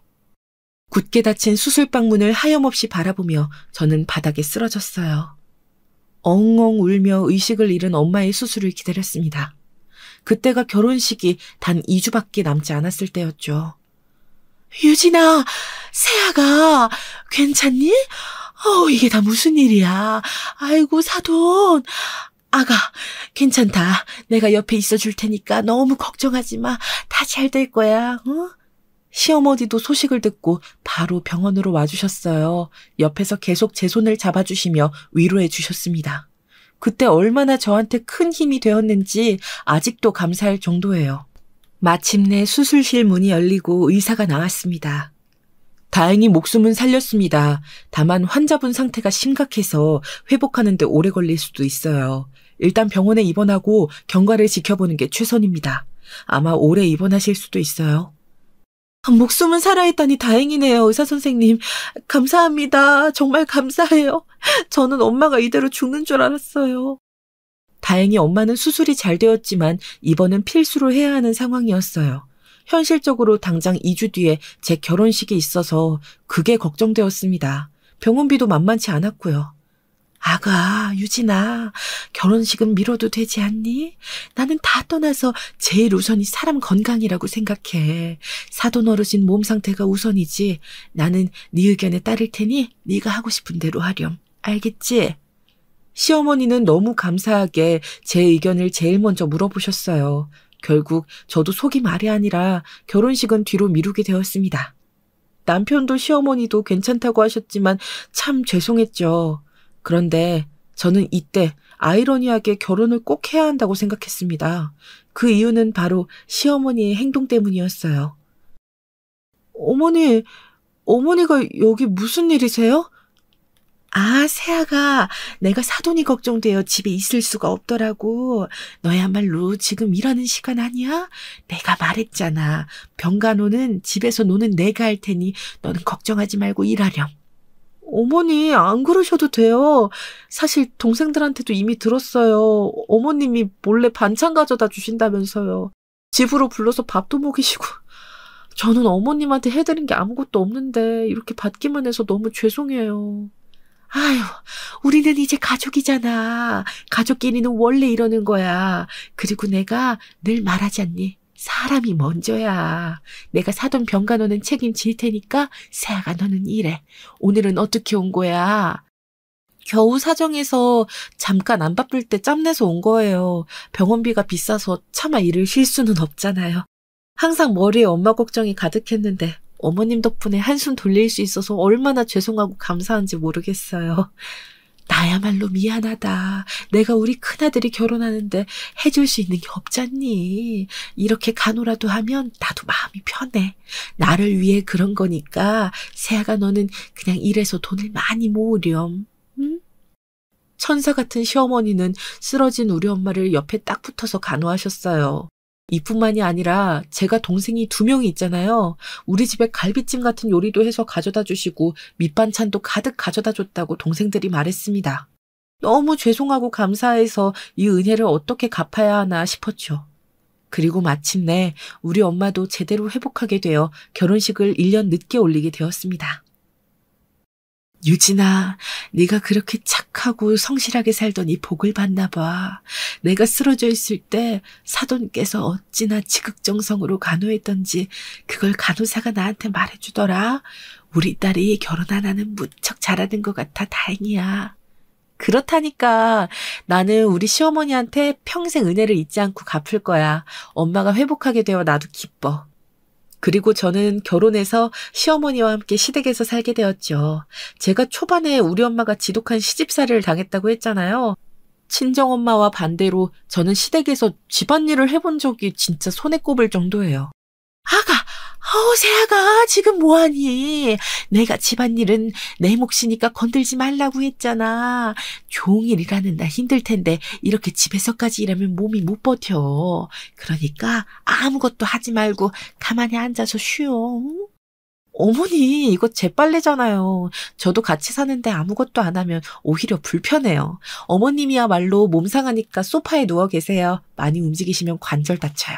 [SPEAKER 2] 굳게 닫힌 수술방 문을 하염없이 바라보며 저는 바닥에 쓰러졌어요. 엉엉 울며 의식을 잃은 엄마의 수술을 기다렸습니다. 그때가 결혼식이 단 2주밖에 남지 않았을 때였죠. 유진아, 새아가 괜찮니? 이게 다 무슨 일이야. 아이고, 사돈. 아가, 괜찮다. 내가 옆에 있어줄 테니까 너무 걱정하지 마. 다 잘 될 거야. 시어머니도 소식을 듣고 바로 병원으로 와주셨어요. 옆에서 계속 제 손을 잡아주시며 위로해 주셨습니다. 그때 얼마나 저한테 큰 힘이 되었는지 아직도 감사할 정도예요. 마침내 수술실 문이 열리고 의사가 나왔습니다. 다행히 목숨은 살렸습니다. 다만 환자분 상태가 심각해서 회복하는 데 오래 걸릴 수도 있어요. 일단 병원에 입원하고 경과를 지켜보는 게 최선입니다. 아마 오래 입원하실 수도 있어요. 목숨은 살아있다니 다행이네요, 의사 선생님. 감사합니다. 정말 감사해요. 저는 엄마가 이대로 죽는 줄 알았어요. 다행히 엄마는 수술이 잘 되었지만 입원은 필수로 해야 하는 상황이었어요. 현실적으로 당장 2주 뒤에 제 결혼식이 있어서 그게 걱정되었습니다. 병원비도 만만치 않았고요. 아가, 유진아, 결혼식은 미뤄도 되지 않니? 나는 다 떠나서 제일 우선이 사람 건강이라고 생각해. 사돈 어르신 몸 상태가 우선이지. 나는 네 의견에 따를 테니 네가 하고 싶은 대로 하렴. 알겠지? 시어머니는 너무 감사하게 제 의견을 제일 먼저 물어보셨어요. 결국 저도 속이 말이 아니라 결혼식은 뒤로 미루게 되었습니다. 남편도 시어머니도 괜찮다고 하셨지만 참 죄송했죠. 그런데 저는 이때 아이러니하게 결혼을 꼭 해야 한다고 생각했습니다. 그 이유는 바로 시어머니의 행동 때문이었어요. 어머니가 여기 무슨 일이세요? 아, 새아가, 내가 사돈이 걱정되어 집에 있을 수가 없더라고. 너야말로 지금 일하는 시간 아니야? 내가 말했잖아. 병간호는 집에서 노는 내가 할 테니 너는 걱정하지 말고 일하렴. 어머니, 안 그러셔도 돼요. 사실 동생들한테도 이미 들었어요. 어머님이 몰래 반찬 가져다 주신다면서요. 집으로 불러서 밥도 먹이시고. 저는 어머님한테 해드린 게 아무것도 없는데 이렇게 받기만 해서 너무 죄송해요. 아유, 우리는 이제 가족이잖아. 가족끼리는 원래 이러는 거야. 그리고 내가 늘 말하지 않니? 사람이 먼저야. 내가 사돈 병간호는 책임질 테니까 세아가 너는 일해. 오늘은 어떻게 온 거야? 겨우 사정해서 잠깐 안 바쁠 때 짬내서 온 거예요. 병원비가 비싸서 차마 일을 쉴 수는 없잖아요. 항상 머리에 엄마 걱정이 가득했는데 어머님 덕분에 한숨 돌릴 수 있어서 얼마나 죄송하고 감사한지 모르겠어요. 나야말로 미안하다. 내가 우리 큰아들이 결혼하는데 해줄 수 있는 게 없잖니. 이렇게 간호라도 하면 나도 마음이 편해. 나를 위해 그런 거니까 세아가 너는 그냥 일해서 돈을 많이 모으렴. 응? 천사 같은 시어머니는 쓰러진 우리 엄마를 옆에 딱 붙어서 간호하셨어요. 이뿐만이 아니라 제가 동생이 2명이 있잖아요. 우리 집에 갈비찜 같은 요리도 해서 가져다 주시고 밑반찬도 가득 가져다 줬다고 동생들이 말했습니다. 너무 죄송하고 감사해서 이 은혜를 어떻게 갚아야 하나 싶었죠. 그리고 마침내 우리 엄마도 제대로 회복하게 되어 결혼식을 1년 늦게 올리게 되었습니다. 유진아, 네가 그렇게 착하고 성실하게 살더니 복을 받나 봐. 내가 쓰러져 있을 때 사돈께서 어찌나 지극정성으로 간호했던지 그걸 간호사가 나한테 말해주더라. 우리 딸이 결혼 하나는 무척 잘하는 것 같아 다행이야. 그렇다니까 나는 우리 시어머니한테 평생 은혜를 잊지 않고 갚을 거야. 엄마가 회복하게 되어 나도 기뻐. 그리고 저는 결혼해서 시어머니와 함께 시댁에서 살게 되었죠. 제가 초반에 우리 엄마가 지독한 시집살이를 당했다고 했잖아요. 친정엄마와 반대로 저는 시댁에서 집안일을 해본 적이 진짜 손에 꼽을 정도예요. 아가, 세아가 지금 뭐하니? 내가 집안일은 내 몫이니까 건들지 말라고 했잖아. 종일 일하는 날 힘들 텐데 이렇게 집에서까지 일하면 몸이 못 버텨. 그러니까 아무것도 하지 말고 가만히 앉아서 쉬어. 어머니, 이거 제 빨래잖아요. 저도 같이 사는데 아무것도 안 하면 오히려 불편해요. 어머님이야말로 몸 상하니까 소파에 누워 계세요. 많이 움직이시면 관절 다쳐요.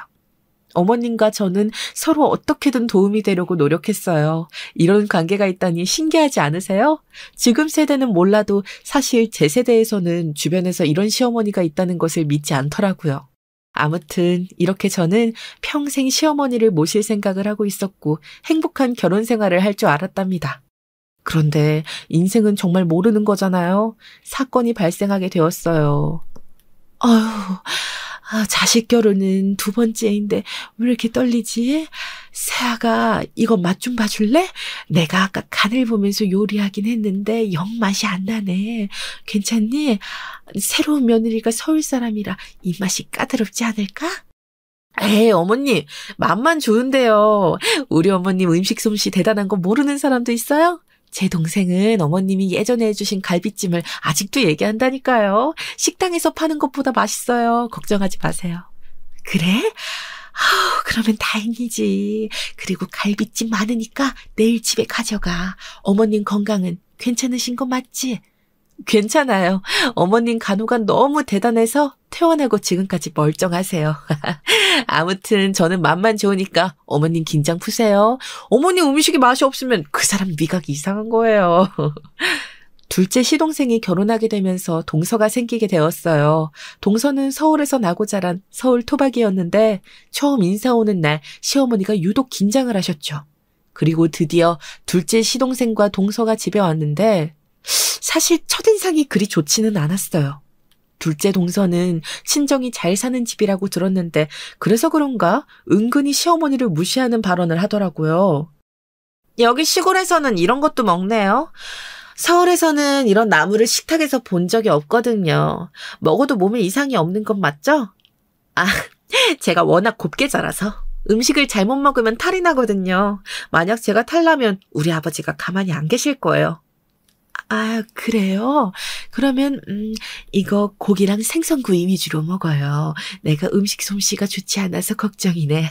[SPEAKER 2] 어머님과 저는 서로 어떻게든 도움이 되려고 노력했어요. 이런 관계가 있다니 신기하지 않으세요? 지금 세대는 몰라도 사실 제 세대에서는 주변에서 이런 시어머니가 있다는 것을 믿지 않더라고요. 아무튼 이렇게 저는 평생 시어머니를 모실 생각을 하고 있었고 행복한 결혼 생활을 할 줄 알았답니다. 그런데 인생은 정말 모르는 거잖아요. 사건이 발생하게 되었어요. 아휴, 자식 결혼은 2번째인데 왜 이렇게 떨리지? 세아가 이거 맛 좀 봐줄래? 내가 아까 간을 보면서 요리하긴 했는데 영 맛이 안 나네. 괜찮니? 새로운 며느리가 서울 사람이라 입맛이 까다롭지 않을까? 에이, 어머님, 맛만 좋은데요. 우리 어머님 음식 솜씨 대단한 거 모르는 사람도 있어요? 제 동생은 어머님이 예전에 해주신 갈비찜을 아직도 얘기한다니까요. 식당에서 파는 것보다 맛있어요. 걱정하지 마세요. 그래? 그러면 다행이지. 그리고 갈비찜 많으니까 내일 집에 가져가. 어머님 건강은 괜찮으신 거 맞지? 괜찮아요. 어머님 간호가 너무 대단해서 퇴원하고 지금까지 멀쩡하세요. 아무튼 저는 맛만 좋으니까 어머님 긴장 푸세요. 어머님 음식이 맛이 없으면 그 사람 미각이 이상한 거예요. 둘째 시동생이 결혼하게 되면서 동서가 생기게 되었어요. 동서는 서울에서 나고 자란 서울 토박이였는데 처음 인사 오는 날 시어머니가 유독 긴장을 하셨죠. 그리고 드디어 둘째 시동생과 동서가 집에 왔는데 사실 첫인상이 그리 좋지는 않았어요. 둘째 동서는 친정이 잘 사는 집이라고 들었는데 그래서 그런가 은근히 시어머니를 무시하는 발언을 하더라고요. 여기 시골에서는 이런 것도 먹네요. 서울에서는 이런 나물을 식탁에서 본 적이 없거든요. 먹어도 몸에 이상이 없는 건 맞죠? 제가 워낙 곱게 자라서 음식을 잘못 먹으면 탈이 나거든요. 만약 제가 탈나면 우리 아버지가 가만히 안 계실 거예요. 그래요? 그러면 이거 고기랑 생선구이 위주로 먹어요. 내가 음식 솜씨가 좋지 않아서 걱정이네.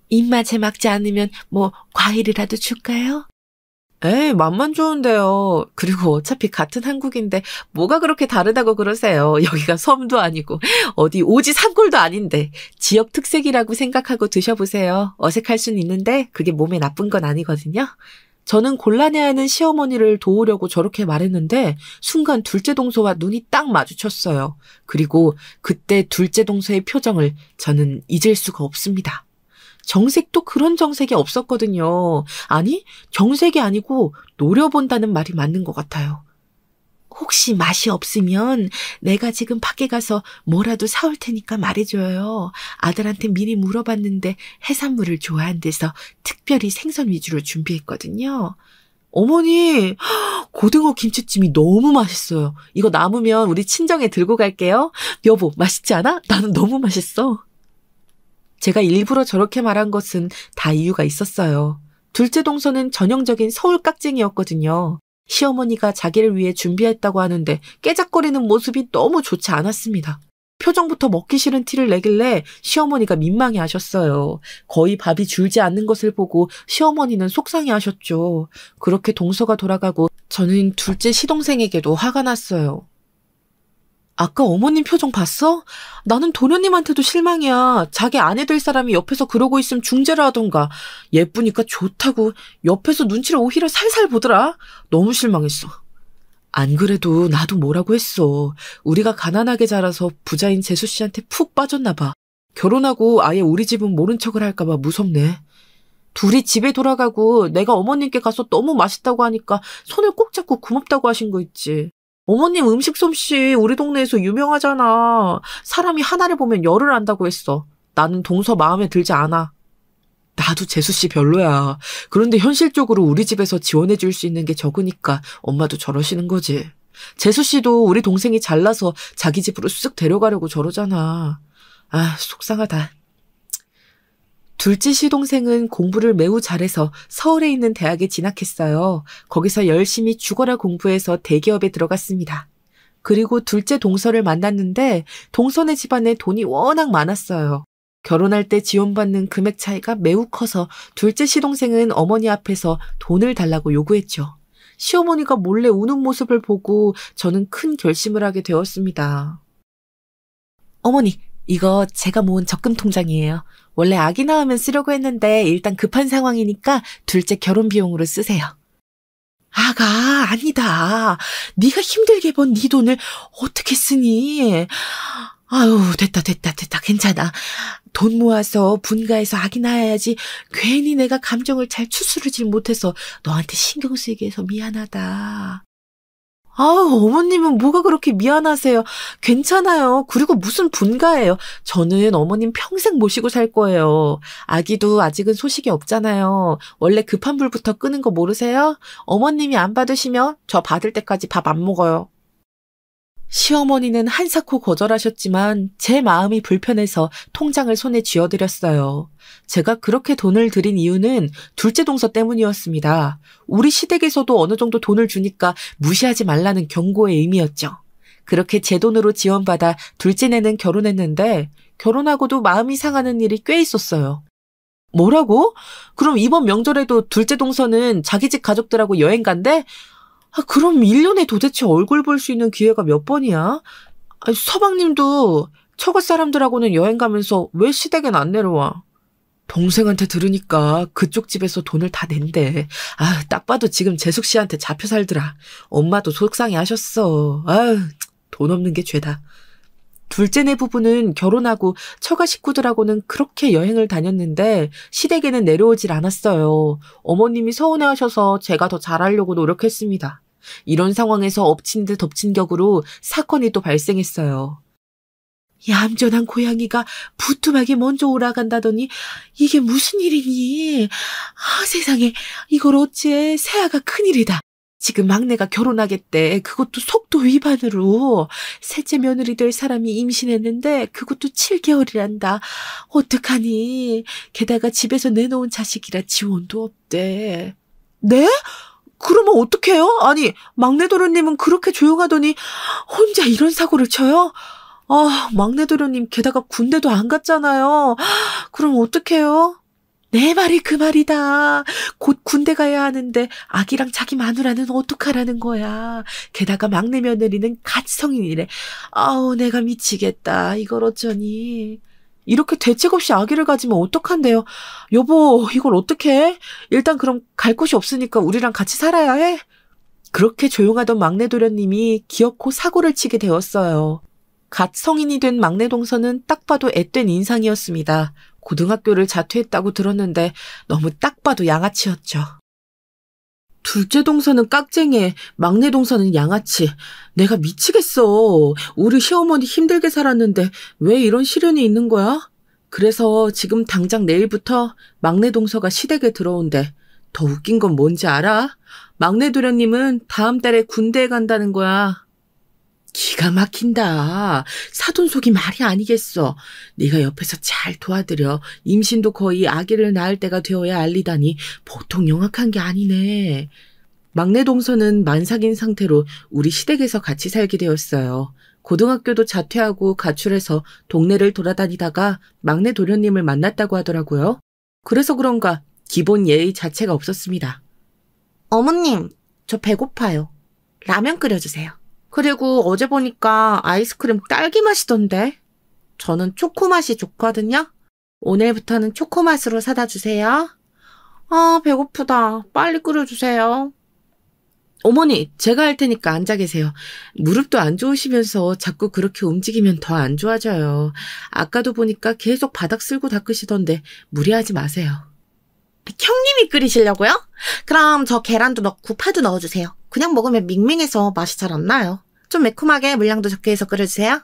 [SPEAKER 2] 입맛에 맞지 않으면 뭐 과일이라도 줄까요? 에이, 맛만 좋은데요. 그리고 어차피 같은 한국인데 뭐가 그렇게 다르다고 그러세요. 여기가 섬도 아니고 어디 오지 산골도 아닌데 지역 특색이라고 생각하고 드셔보세요. 어색할 순 있는데 그게 몸에 나쁜 건 아니거든요. 저는 곤란해하는 시어머니를 도우려고 저렇게 말했는데 순간 둘째 동서와 눈이 딱 마주쳤어요. 그리고 그때 둘째 동서의 표정을 저는 잊을 수가 없습니다. 정색도 그런 정색이 없었거든요. 아니, 정색이 아니고 노려본다는 말이 맞는 것 같아요. 혹시 맛이 없으면 내가 지금 밖에 가서 뭐라도 사올 테니까 말해줘요. 아들한테 미리 물어봤는데 해산물을 좋아한대서 특별히 생선 위주로 준비했거든요. 어머니, 고등어 김치찜이 너무 맛있어요. 이거 남으면 우리 친정에 들고 갈게요. 여보, 맛있지 않아? 나는 너무 맛있어. 제가 일부러 저렇게 말한 것은 다 이유가 있었어요. 둘째 동서는 전형적인 서울 깍쟁이였거든요. 시어머니가 자기를 위해 준비했다고 하는데 깨작거리는 모습이 너무 좋지 않았습니다. 표정부터 먹기 싫은 티를 내길래 시어머니가 민망해하셨어요. 거의 밥이 줄지 않는 것을 보고 시어머니는 속상해하셨죠. 그렇게 동서가 돌아가고 저는 둘째 시동생에게도 화가 났어요. 아까 어머님 표정 봤어? 나는 도련님한테도 실망이야. 자기 아내 될 사람이 옆에서 그러고 있으면 중재를 하던가. 예쁘니까 좋다고 옆에서 눈치를 오히려 살살 보더라. 너무 실망했어. 안 그래도 나도 뭐라고 했어. 우리가 가난하게 자라서 부자인 재수 씨한테 푹 빠졌나 봐. 결혼하고 아예 우리 집은 모른 척을 할까 봐 무섭네. 둘이 집에 돌아가고 내가 어머님께 가서 너무 맛있다고 하니까 손을 꼭 잡고 고맙다고 하신 거 있지. 어머님 음식 솜씨 우리 동네에서 유명하잖아. 사람이 하나를 보면 열을 안다고 했어. 나는 동서 마음에 들지 않아. 나도 재수 씨 별로야. 그런데 현실적으로 우리 집에서 지원해 줄 수 있는 게 적으니까 엄마도 저러시는 거지. 재수 씨도 우리 동생이 잘나서 자기 집으로 쓱 데려가려고 저러잖아. 아, 속상하다. 둘째 시동생은 공부를 매우 잘해서 서울에 있는 대학에 진학했어요. 거기서 열심히 죽어라 공부해서 대기업에 들어갔습니다. 그리고 둘째 동서를 만났는데 동서네 집안에 돈이 워낙 많았어요. 결혼할 때 지원받는 금액 차이가 매우 커서 둘째 시동생은 어머니 앞에서 돈을 달라고 요구했죠. 시어머니가 몰래 우는 모습을 보고 저는 큰 결심을 하게 되었습니다. 어머니, 이거 제가 모은 적금 통장이에요. 원래 아기 낳으면 쓰려고 했는데 일단 급한 상황이니까 둘째 결혼 비용으로 쓰세요. 아가, 아니다. 네가 힘들게 번 네 돈을 어떻게 쓰니? 아유, 됐다. 괜찮아. 돈 모아서 분가해서 아기 낳아야지. 괜히 내가 감정을 잘 추스르질 못해서 너한테 신경 쓰이게 해서 미안하다. 아우, 어머님은 뭐가 그렇게 미안하세요. 괜찮아요. 그리고 무슨 분가예요. 저는 어머님 평생 모시고 살 거예요. 아기도 아직은 소식이 없잖아요. 원래 급한 불부터 끄는 거 모르세요? 어머님이 안 받으시면 저 받을 때까지 밥 안 먹어요. 시어머니는 한사코 거절하셨지만 제 마음이 불편해서 통장을 손에 쥐어드렸어요. 제가 그렇게 돈을 드린 이유는 둘째 동서 때문이었습니다. 우리 시댁에서도 어느 정도 돈을 주니까 무시하지 말라는 경고의 의미였죠. 그렇게 제 돈으로 지원받아 둘째네는 결혼했는데 결혼하고도 마음이 상하는 일이 꽤 있었어요. 뭐라고? 그럼 이번 명절에도 둘째 동서는 자기 집 가족들하고 여행 간대? 그럼 1년에 도대체 얼굴 볼 수 있는 기회가 몇 번이야? 서방님도 처갓 사람들하고는 여행 가면서 왜 시댁엔 안 내려와? 동생한테 들으니까 그쪽 집에서 돈을 다 낸대. 딱 봐도 지금 재숙 씨한테 잡혀 살더라. 엄마도 속상해 하셨어. 돈 없는 게 죄다. 둘째네 부부는 결혼하고 처가 식구들하고는 그렇게 여행을 다녔는데 시댁에는 내려오질 않았어요. 어머님이 서운해하셔서 제가 더 잘하려고 노력했습니다. 이런 상황에서 엎친 데 덮친 격으로 사건이 또 발생했어요. 얌전한 고양이가 부뚜막에 먼저 오라간다더니 이게 무슨 일이니? 세상에, 이걸 어째. 새아가 큰일이다. 지금 막내가 결혼하겠대. 그것도 속도 위반으로. 셋째 며느리 될 사람이 임신했는데 그것도 7개월이란다. 어떡하니? 게다가 집에서 내놓은 자식이라 지원도 없대. 네? 그러면 어떡해요? 아니, 막내 도련님은 그렇게 조용하더니 혼자 이런 사고를 쳐요? 막내 도련님 게다가 군대도 안 갔잖아요. 그럼 어떡해요? 내 말이 그 말이다. 곧 군대 가야 하는데 아기랑 자기 마누라는 어떡하라는 거야. 게다가 막내 며느리는 갓 성인이래. 내가 미치겠다. 이걸 어쩌니. 이렇게 대책 없이 아기를 가지면 어떡한데요? 여보, 이걸 어떡해? 일단 그럼 갈 곳이 없으니까 우리랑 같이 살아야 해? 그렇게 조용하던 막내 도련님이 기어코 사고를 치게 되었어요. 갓 성인이 된 막내 동서는 딱 봐도 앳된 인상이었습니다. 고등학교를 자퇴했다고 들었는데 너무 딱 봐도 양아치였죠. 둘째 동서는 깍쟁이, 막내 동서는 양아치. 내가 미치겠어. 우리 시어머니 힘들게 살았는데 왜 이런 시련이 있는 거야? 그래서 지금 당장 내일부터 막내 동서가 시댁에 들어온대. 더 웃긴 건 뭔지 알아? 막내 도련님은 다음 달에 군대에 간다는 거야. 기가 막힌다. 사돈속이 말이 아니겠어. 네가 옆에서 잘 도와드려. 임신도 거의 아기를 낳을 때가 되어야 알리다니 보통 영악한 게 아니네. 막내 동서는 만삭인 상태로 우리 시댁에서 같이 살게 되었어요. 고등학교도 자퇴하고 가출해서 동네를 돌아다니다가 막내 도련님을 만났다고 하더라고요. 그래서 그런가 기본 예의 자체가 없었습니다. 어머님, 저 배고파요. 라면 끓여주세요. 그리고 어제 보니까 아이스크림 딸기 맛이던데. 저는 초코 맛이 좋거든요. 오늘부터는 초코 맛으로 사다 주세요. 아, 배고프다. 빨리 끓여주세요. 어머니, 제가 할 테니까 앉아 계세요. 무릎도 안 좋으시면서 자꾸 그렇게 움직이면 더 안 좋아져요. 아까도 보니까 계속 바닥 쓸고 닦으시던데 무리하지 마세요. 형님이 끓이시려고요? 그럼 저 계란도 넣고 파도 넣어주세요. 그냥 먹으면 밍밍해서 맛이 잘 안 나요. 좀 매콤하게 물량도 적게 해서 끓여주세요.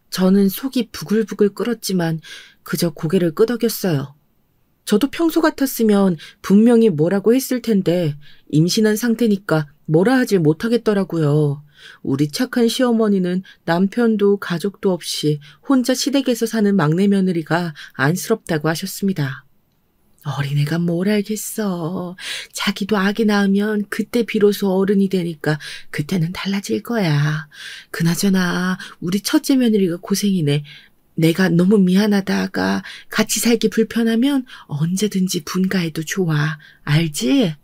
[SPEAKER 2] 저는 속이 부글부글 끓었지만 그저 고개를 끄덕였어요. 저도 평소 같았으면 분명히 뭐라고 했을 텐데 임신한 상태니까 뭐라 하질 못하겠더라고요. 우리 착한 시어머니는 남편도 가족도 없이 혼자 시댁에서 사는 막내 며느리가 안쓰럽다고 하셨습니다. 어린애가 뭘 알겠어. 자기도 아기 낳으면 그때 비로소 어른이 되니까 그때는 달라질 거야. 그나저나 우리 첫째 며느리가 고생이네. 내가 너무 미안하다가 같이 살기 불편하면 언제든지 분가해도 좋아. 알지?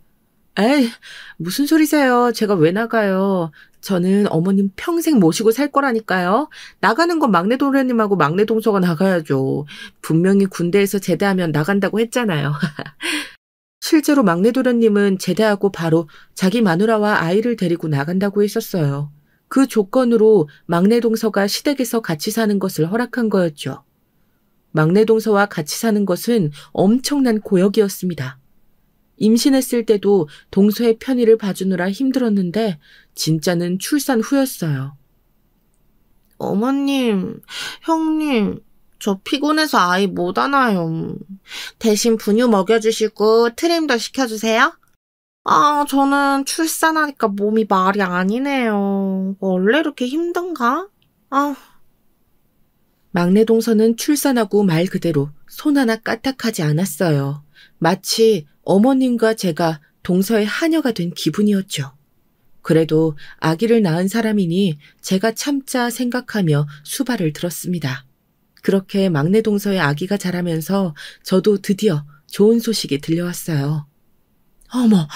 [SPEAKER 2] 에이, 무슨 소리세요. 제가 왜 나가요. 저는 어머님 평생 모시고 살 거라니까요. 나가는 건 막내 도련님하고 막내 동서가 나가야죠. 분명히 군대에서 제대하면 나간다고 했잖아요. 실제로 막내 도련님은 제대하고 바로 자기 마누라와 아이를 데리고 나간다고 했었어요. 그 조건으로 막내 동서가 시댁에서 같이 사는 것을 허락한 거였죠. 막내 동서와 같이 사는 것은 엄청난 고역이었습니다. 임신했을 때도 동서의 편의를 봐주느라 힘들었는데 진짜는 출산 후였어요. 어머님, 형님, 저 피곤해서 아이 못 안아요. 대신 분유 먹여주시고 트림도 시켜주세요. 아, 저는 출산하니까 몸이 말이 아니네요. 원래 이렇게 힘든가? 아. 막내 동서는 출산하고 말 그대로 손 하나 까딱하지 않았어요. 마치 어머님과 제가 동서의 하녀가 된 기분이었죠. 그래도 아기를 낳은 사람이니 제가 참자 생각하며 수발을 들었습니다. 그렇게 막내 동서의 아기가 자라면서 저도 드디어 좋은 소식이 들려왔어요. 어머,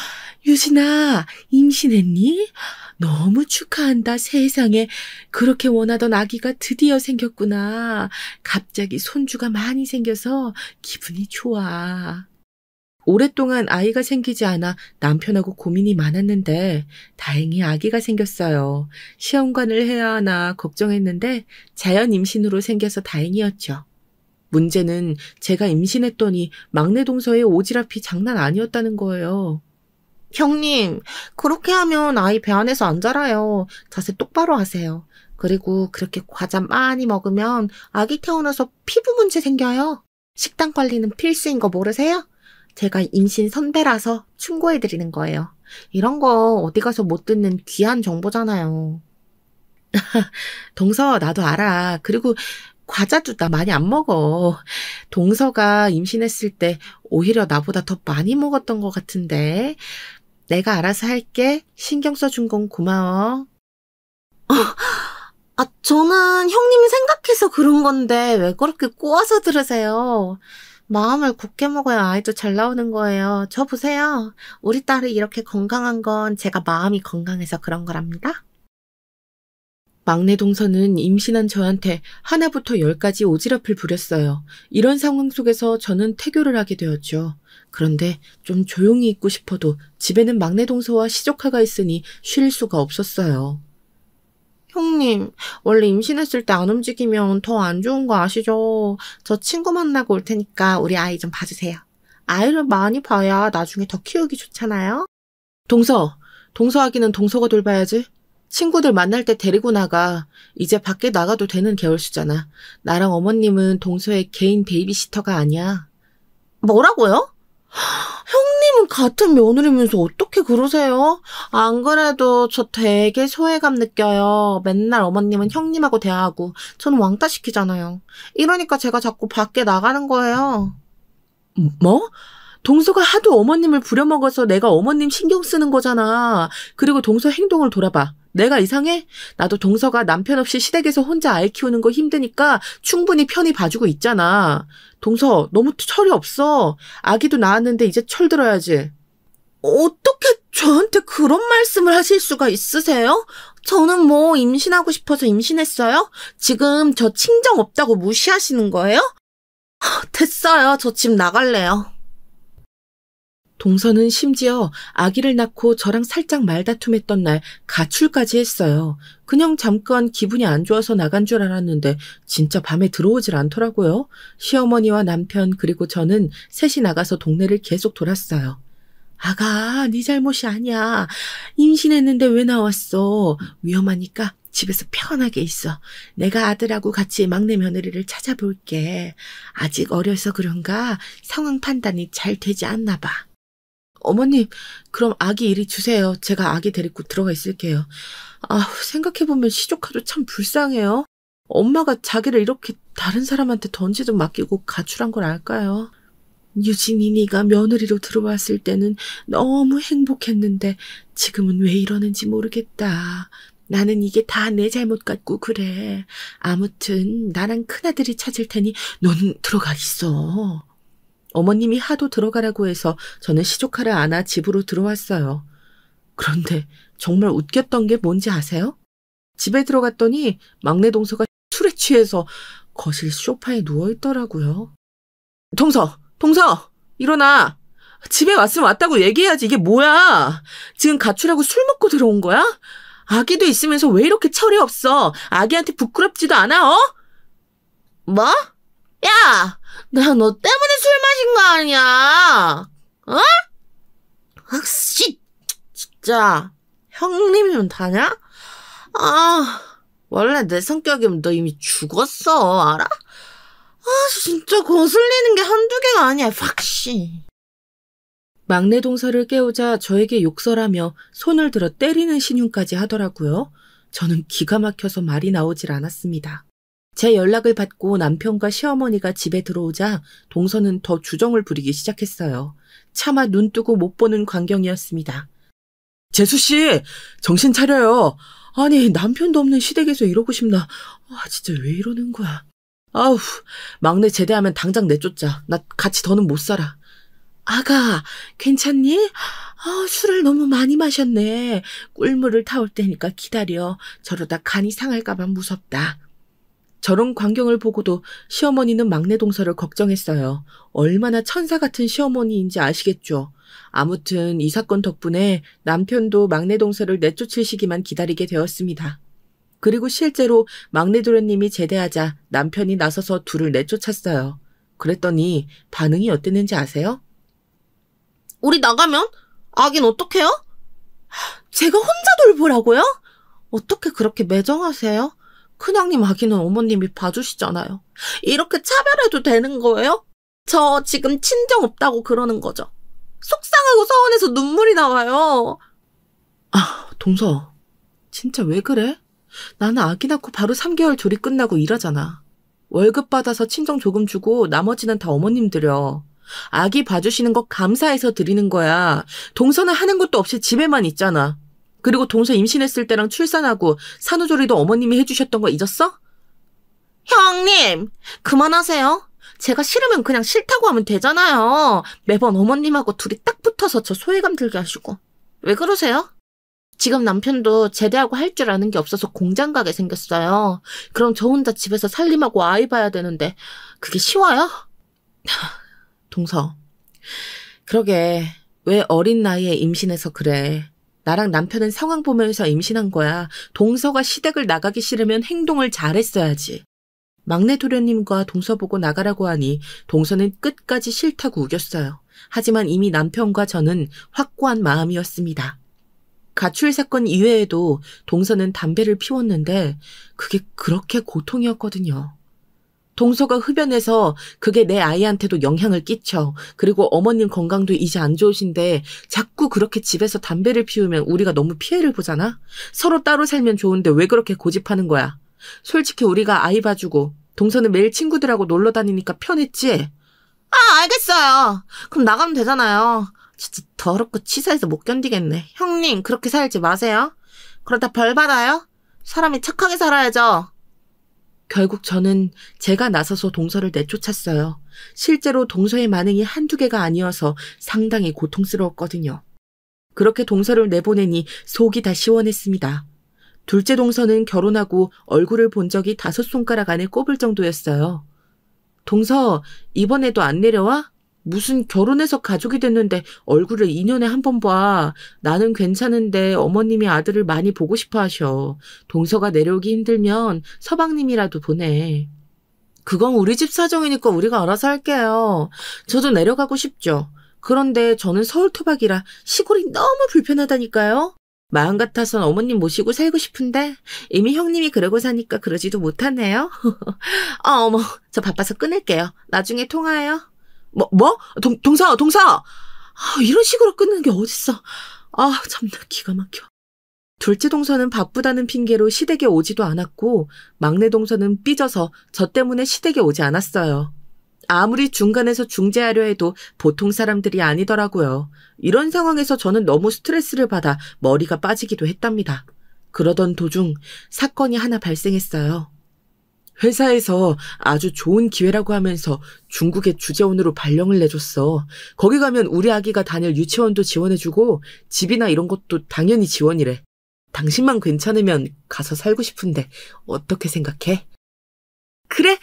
[SPEAKER 2] 유진아, 임신했니? 너무 축하한다, 세상에. 그렇게 원하던 아기가 드디어 생겼구나. 갑자기 손주가 많이 생겨서 기분이 좋아. 오랫동안 아이가 생기지 않아 남편하고 고민이 많았는데 다행히 아기가 생겼어요. 시험관을 해야 하나 걱정했는데 자연 임신으로 생겨서 다행이었죠. 문제는 제가 임신했더니 막내 동서의 오지랖이 장난 아니었다는 거예요. 형님, 그렇게 하면 아이 배 안에서 안 자라요. 자세 똑바로 하세요. 그리고 그렇게 과자 많이 먹으면 아기 태어나서 피부 문제 생겨요. 식단 관리는 필수인 거 모르세요? 제가 임신 선배라서 충고해드리는 거예요. 이런 거 어디 가서 못 듣는 귀한 정보잖아요. 동서, 나도 알아. 그리고 과자도 나 많이 안 먹어. 동서가 임신했을 때 오히려 나보다 더 많이 먹었던 것 같은데. 내가 알아서 할게. 신경 써준 건 고마워. 저는 형님이 생각해서 그런 건데 왜 그렇게 꼬아서 들으세요? 마음을 굳게 먹어야 아이도 잘 나오는 거예요. 저 보세요. 우리 딸이 이렇게 건강한 건 제가 마음이 건강해서 그런 거랍니다. 막내 동서는 임신한 저한테 하나부터 10까지 오지랖을 부렸어요. 이런 상황 속에서 저는 태교를 하게 되었죠. 그런데 좀 조용히 있고 싶어도 집에는 막내 동서와 시조카가 있으니 쉴 수가 없었어요. 형님, 원래 임신했을 때 안 움직이면 더 안 좋은 거 아시죠? 저 친구 만나고 올 테니까 우리 아이 좀 봐주세요. 아이를 많이 봐야 나중에 더 키우기 좋잖아요? 동서 아기는 동서가 돌봐야지. 친구들 만날 때 데리고 나가. 이제 밖에 나가도 되는 개월수잖아. 나랑 어머님은 동서의 개인 베이비시터가 아니야. 뭐라고요? 형님은 같은 며느리면서 어떻게 그러세요? 안 그래도 저 되게 소외감 느껴요. 맨날 어머님은 형님하고 대화하고 저는 왕따 시키잖아요. 이러니까 제가 자꾸 밖에 나가는 거예요. 뭐? 동서가 하도 어머님을 부려먹어서 내가 어머님 신경 쓰는 거잖아. 그리고 동서 행동을 돌아봐. 내가 이상해? 나도 동서가 남편 없이 시댁에서 혼자 아이 키우는 거 힘드니까 충분히 편히 봐주고 있잖아. 동서 너무 철이 없어. 아기도 낳았는데 이제 철 들어야지. 어떻게 저한테 그런 말씀을 하실 수가 있으세요? 저는 뭐 임신하고 싶어서 임신했어요? 지금 저 친정 없다고 무시하시는 거예요? 됐어요. 저 집 나갈래요. 동서는 심지어 아기를 낳고 저랑 살짝 말다툼했던 날 가출까지 했어요. 그냥 잠깐 기분이 안 좋아서 나간 줄 알았는데 진짜 밤에 들어오질 않더라고요. 시어머니와 남편 그리고 저는 셋이 나가서 동네를 계속 돌았어요. 아가, 네 잘못이 아니야. 임신했는데 왜 나왔어? 위험하니까 집에서 편하게 있어. 내가 아들하고 같이 막내 며느리를 찾아볼게. 아직 어려서 그런가 상황 판단이 잘 되지 않나 봐. 어머님, 그럼 아기 이리 주세요. 제가 아기 데리고 들어가 있을게요. 생각해보면 시조카도 참 불쌍해요. 엄마가 자기를 이렇게 다른 사람한테 던지듯 맡기고 가출한 걸 알까요? 유진이 네가 며느리로 들어왔을 때는 너무 행복했는데 지금은 왜 이러는지 모르겠다. 나는 이게 다 내 잘못 같고 그래. 아무튼 나랑 큰아들이 찾을 테니 넌 들어가 있어. 어머님이 하도 들어가라고 해서 저는 시조카를 안아 집으로 들어왔어요. 그런데 정말 웃겼던 게 뭔지 아세요? 집에 들어갔더니 막내 동서가 술에 취해서 거실 소파에 누워있더라고요. 동서! 일어나! 집에 왔으면 왔다고 얘기해야지. 이게 뭐야? 지금 가출하고 술 먹고 들어온 거야? 아기도 있으면서 왜 이렇게 철이 없어? 아기한테 부끄럽지도 않아, 어? 뭐? 야! 나 너 때문에 술 마신 거 아니야? 어? 씨, 진짜 형님이면 다냐? 원래 내 성격이면 너 이미 죽었어, 알아? 진짜 거슬리는 게 한두 개가 아니야, 확씨. 막내 동서를 깨우자 저에게 욕설하며 손을 들어 때리는 신용까지 하더라고요. 저는 기가 막혀서 말이 나오질 않았습니다. 제 연락을 받고 남편과 시어머니가 집에 들어오자 동서는 더 주정을 부리기 시작했어요. 차마 눈 뜨고 못 보는 광경이었습니다. 재수씨, 정신 차려요. 아니, 남편도 없는 시댁에서 이러고 싶나. 진짜 왜 이러는 거야. 막내 제대하면 당장 내쫓자. 나 같이 더는 못 살아. 아가, 괜찮니? 술을 너무 많이 마셨네. 꿀물을 타올 테니까 기다려. 저러다 간이 상할까봐 무섭다. 저런 광경을 보고도 시어머니는 막내 동서를 걱정했어요. 얼마나 천사 같은 시어머니인지 아시겠죠. 아무튼 이 사건 덕분에 남편도 막내 동서를 내쫓을 시기만 기다리게 되었습니다. 그리고 실제로 막내 도련님이 제대하자 남편이 나서서 둘을 내쫓았어요. 그랬더니 반응이 어땠는지 아세요? 우리 나가면? 아긴 어떡해요? 제가 혼자 돌보라고요? 어떻게 그렇게 매정하세요? 큰형님 아기는 어머님이 봐주시잖아요. 이렇게 차별해도 되는 거예요? 저 지금 친정 없다고 그러는 거죠. 속상하고 서운해서 눈물이 나와요. 동서, 진짜 왜 그래? 나는 아기 낳고 바로 3개월 조리 끝나고 일하잖아. 월급 받아서 친정 조금 주고 나머지는 다 어머님 드려. 아기 봐주시는 거 감사해서 드리는 거야. 동서는 하는 것도 없이 집에만 있잖아. 그리고 동서 임신했을 때랑 출산하고 산후조리도 어머님이 해주셨던 거 잊었어? 형님, 그만하세요. 제가 싫으면 그냥 싫다고 하면 되잖아요. 매번 어머님하고 둘이 딱 붙어서 저 소외감 들게 하시고. 왜 그러세요? 지금 남편도 제대하고 할 줄 아는 게 없어서 공장 가게 생겼어요. 그럼 저 혼자 집에서 살림하고 아이 봐야 되는데 그게 쉬워요? 동서, 그러게 왜 어린 나이에 임신해서 그래. 나랑 남편은 상황 보면서 임신한 거야. 동서가 시댁을 나가기 싫으면 행동을 잘했어야지. 막내 도련님과 동서 보고 나가라고 하니 동서는 끝까지 싫다고 우겼어요. 하지만 이미 남편과 저는 확고한 마음이었습니다. 가출 사건 이외에도 동서는 담배를 피웠는데 그게 그렇게 고통이었거든요. 동서가 흡연해서 그게 내 아이한테도 영향을 끼쳐. 그리고 어머님 건강도 이제 안 좋으신데 자꾸 그렇게 집에서 담배를 피우면 우리가 너무 피해를 보잖아? 서로 따로 살면 좋은데 왜 그렇게 고집하는 거야? 솔직히 우리가 아이 봐주고 동서는 매일 친구들하고 놀러 다니니까 편했지? 알겠어요. 그럼 나가면 되잖아요. 진짜 더럽고 치사해서 못 견디겠네. 형님, 그렇게 살지 마세요. 그러다 벌 받아요? 사람이 착하게 살아야죠. 결국 저는 제가 나서서 동서를 내쫓았어요. 실제로 동서의 반응이 한두 개가 아니어서 상당히 고통스러웠거든요. 그렇게 동서를 내보내니 속이 다 시원했습니다. 둘째 동서는 결혼하고 얼굴을 본 적이 5손가락 안에 꼽을 정도였어요. 동서, 이번에도 안 내려와? 무슨 결혼해서 가족이 됐는데 얼굴을 2년에 한 번 봐. 나는 괜찮은데 어머님이 아들을 많이 보고 싶어 하셔. 동서가 내려오기 힘들면 서방님이라도 보내. 그건 우리 집 사정이니까 우리가 알아서 할게요. 저도 내려가고 싶죠. 그런데 저는 서울 토박이라 시골이 너무 불편하다니까요. 마음 같아선 어머님 모시고 살고 싶은데 이미 형님이 그러고 사니까 그러지도 못하네요. 어머, 저 바빠서 끊을게요. 나중에 통화해요. 뭐? 동서! 이런 식으로 끊는 게 어딨어. 참나 기가 막혀. 둘째 동서는 바쁘다는 핑계로 시댁에 오지도 않았고 막내 동서는 삐져서 저 때문에 시댁에 오지 않았어요. 아무리 중간에서 중재하려 해도 보통 사람들이 아니더라고요. 이런 상황에서 저는 너무 스트레스를 받아 머리가 빠지기도 했답니다. 그러던 도중 사건이 하나 발생했어요. 회사에서 아주 좋은 기회라고 하면서 중국에 주재원으로 발령을 내줬어. 거기 가면 우리 아기가 다닐 유치원도 지원해주고 집이나 이런 것도 당연히 지원이래. 당신만 괜찮으면 가서 살고 싶은데 어떻게 생각해? 그래?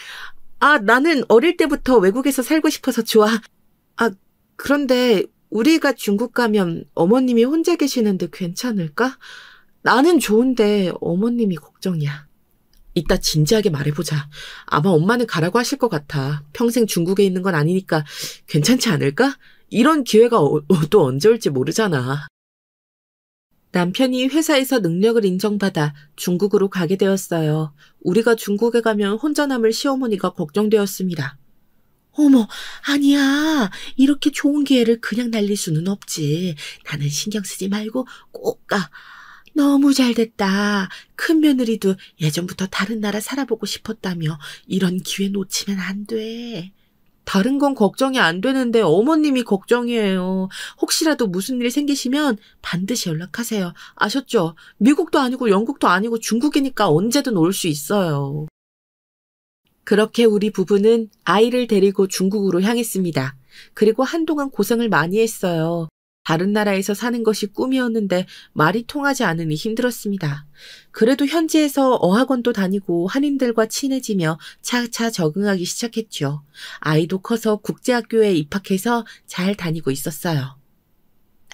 [SPEAKER 2] 나는 어릴 때부터 외국에서 살고 싶어서 좋아. 그런데 우리가 중국 가면 어머님이 혼자 계시는데 괜찮을까? 나는 좋은데 어머님이 걱정이야. 이따 진지하게 말해보자. 아마 엄마는 가라고 하실 것 같아. 평생 중국에 있는 건 아니니까 괜찮지 않을까? 이런 기회가 또 언제 올지 모르잖아. 남편이 회사에서 능력을 인정받아 중국으로 가게 되었어요. 우리가 중국에 가면 혼자 남을 시어머니가 걱정되었습니다. 어머, 아니야. 이렇게 좋은 기회를 그냥 날릴 수는 없지. 나는 신경 쓰지 말고 꼭 가. 너무 잘됐다. 큰 며느리도 예전부터 다른 나라 살아보고 싶었다며 이런 기회 놓치면 안 돼. 다른 건 걱정이 안 되는데 어머님이 걱정이에요. 혹시라도 무슨 일 생기시면 반드시 연락하세요. 아셨죠? 미국도 아니고 영국도 아니고 중국이니까 언제든 올 수 있어요. 그렇게 우리 부부는 아이를 데리고 중국으로 향했습니다. 그리고 한동안 고생을 많이 했어요. 다른 나라에서 사는 것이 꿈이었는데 말이 통하지 않으니 힘들었습니다. 그래도 현지에서 어학원도 다니고 한인들과 친해지며 차차 적응하기 시작했죠. 아이도 커서 국제학교에 입학해서 잘 다니고 있었어요.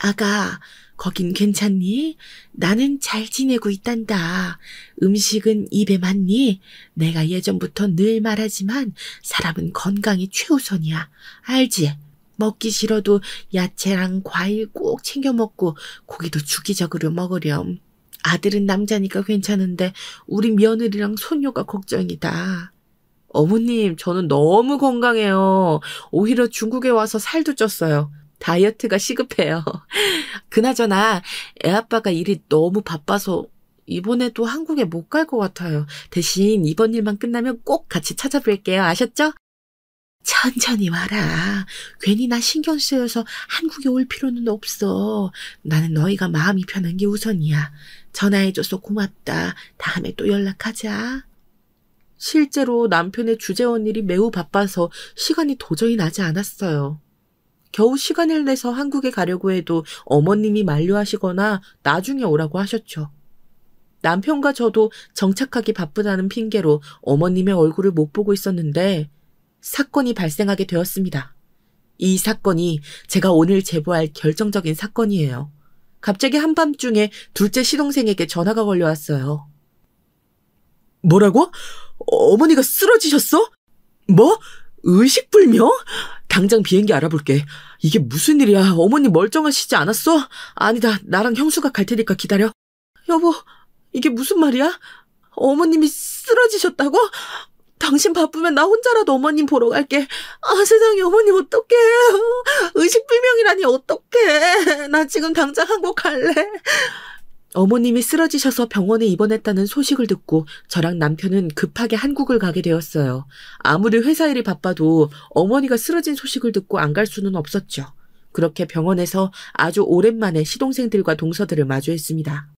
[SPEAKER 2] 아가, 거긴 괜찮니? 나는 잘 지내고 있단다. 음식은 입에 맞니? 내가 예전부터 늘 말하지만 사람은 건강이 최우선이야. 알지? 먹기 싫어도 야채랑 과일 꼭 챙겨 먹고 고기도 주기적으로 먹으렴. 아들은 남자니까 괜찮은데 우리 며느리랑 손녀가 걱정이다. 어머님, 저는 너무 건강해요. 오히려 중국에 와서 살도 쪘어요. 다이어트가 시급해요. 그나저나 애아빠가 일이 너무 바빠서 이번에도 한국에 못 갈 것 같아요. 대신 이번 일만 끝나면 꼭 같이 찾아뵐게요. 아셨죠? 천천히 와라. 괜히 나 신경 쓰여서 한국에 올 필요는 없어. 나는 너희가 마음이 편한 게 우선이야. 전화해줘서 고맙다. 다음에 또 연락하자. 실제로 남편의 주재원 일이 매우 바빠서 시간이 도저히 나지 않았어요. 겨우 시간을 내서 한국에 가려고 해도 어머님이 만류하시거나 나중에 오라고 하셨죠. 남편과 저도 정착하기 바쁘다는 핑계로 어머님의 얼굴을 못 보고 있었는데 사건이 발생하게 되었습니다. 이 사건이 제가 오늘 제보할 결정적인 사건이에요. 갑자기 한밤중에 둘째 시동생에게 전화가 걸려왔어요. 뭐라고? 어머니가 쓰러지셨어? 뭐? 의식불명? 당장 비행기 알아볼게. 이게 무슨 일이야? 어머니 멀쩡하시지 않았어? 아니다. 나랑 형수가 갈 테니까 기다려. 여보, 이게 무슨 말이야? 어머님이 쓰러지셨다고? 당신 바쁘면 나 혼자라도 어머님 보러 갈게. 아, 세상에, 어머님 어떡해. 의식불명이라니 어떡해. 나 지금 당장 한국 갈래. 어머님이 쓰러지셔서 병원에 입원했다는 소식을 듣고 저랑 남편은 급하게 한국을 가게 되었어요. 아무리 회사 일이 바빠도 어머니가 쓰러진 소식을 듣고 안 갈 수는 없었죠. 그렇게 병원에서 아주 오랜만에 시동생들과 동서들을 마주했습니다.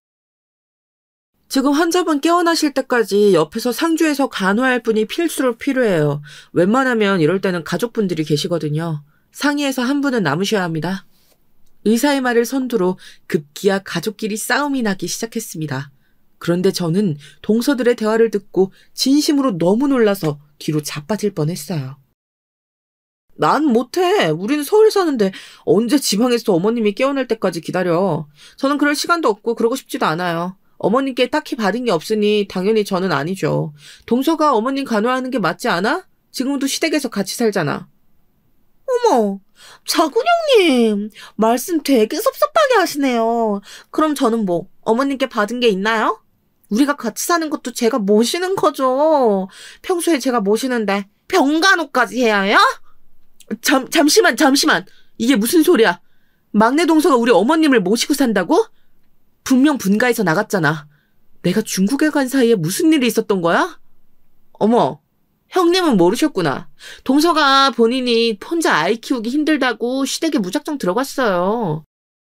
[SPEAKER 2] 지금 환자분 깨어나실 때까지 옆에서 상주해서 간호할 분이 필수로 필요해요. 웬만하면 이럴 때는 가족분들이 계시거든요. 상의해서 한 분은 남으셔야 합니다. 의사의 말을 선두로 급기야 가족끼리 싸움이 나기 시작했습니다. 그런데 저는 동서들의 대화를 듣고 진심으로 너무 놀라서 뒤로 자빠질 뻔했어요. 난 못해. 우리는 서울 사는데 언제 지방에서 어머님이 깨어날 때까지 기다려. 저는 그럴 시간도 없고 그러고 싶지도 않아요. 어머님께 딱히 받은 게 없으니 당연히 저는 아니죠. 동서가 어머님 간호하는 게 맞지 않아? 지금도 시댁에서 같이 살잖아. 어머, 자군형님, 말씀 되게 섭섭하게 하시네요. 그럼 저는 뭐 어머님께 받은 게 있나요? 우리가 같이 사는 것도 제가 모시는 거죠. 평소에 제가 모시는데 병간호까지 해야 해요? 잠시만. 이게 무슨 소리야? 막내 동서가 우리 어머님을 모시고 산다고? 분명 분가해서 나갔잖아. 내가 중국에 간 사이에 무슨 일이 있었던 거야? 어머, 형님은 모르셨구나. 동서가 본인이 혼자 아이 키우기 힘들다고 시댁에 무작정 들어갔어요.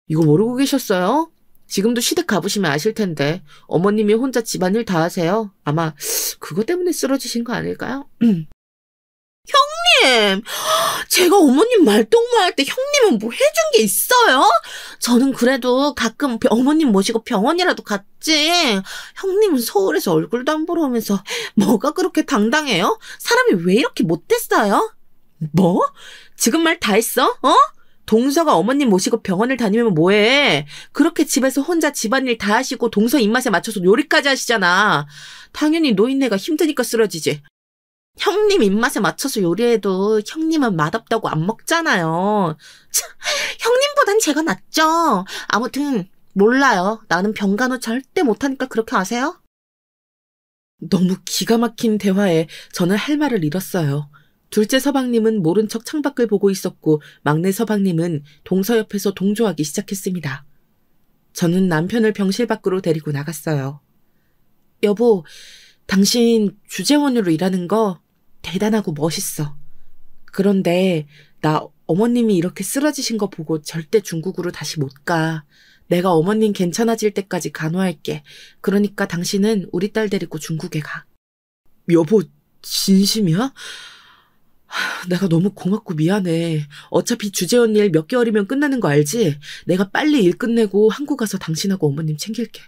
[SPEAKER 2] 이거 모르고 계셨어요? 지금도 시댁 가보시면 아실 텐데 어머님이 혼자 집안일 다 하세요. 아마 그것 때문에 쓰러지신 거 아닐까요? 형님! 제가 어머님 말동무할 때 형님은 뭐 해준 게 있어요? 저는 그래도 가끔 어머님 모시고 병원이라도 갔지. 형님은 서울에서 얼굴도 안 보러 오면서 뭐가 그렇게 당당해요? 사람이 왜 이렇게 못됐어요? 뭐? 지금 말 다 했어? 동서가 어머님 모시고 병원을 다니면 뭐해? 그렇게 집에서 혼자 집안일 다 하시고 동서 입맛에 맞춰서 요리까지 하시잖아. 당연히 노인네가 힘드니까 쓰러지지. 형님 입맛에 맞춰서 요리해도 형님은 맛없다고 안 먹잖아요. 참, 형님보단 제가 낫죠. 아무튼 몰라요. 나는 병간호 절대 못하니까 그렇게 아세요? 너무 기가 막힌 대화에 저는 할 말을 잃었어요. 둘째 서방님은 모른 척 창밖을 보고 있었고 막내 서방님은 동서 옆에서 동조하기 시작했습니다. 저는 남편을 병실 밖으로 데리고 나갔어요. 여보, 당신 주재원으로 일하는 거 대단하고 멋있어. 그런데 나 어머님이 이렇게 쓰러지신 거 보고 절대 중국으로 다시 못 가. 내가 어머님 괜찮아질 때까지 간호할게. 그러니까 당신은 우리 딸 데리고 중국에 가. 여보, 진심이야? 내가 너무 고맙고 미안해. 어차피 주재원 일 몇 개월이면 끝나는 거 알지? 내가 빨리 일 끝내고 한국 가서 당신하고 어머님 챙길게.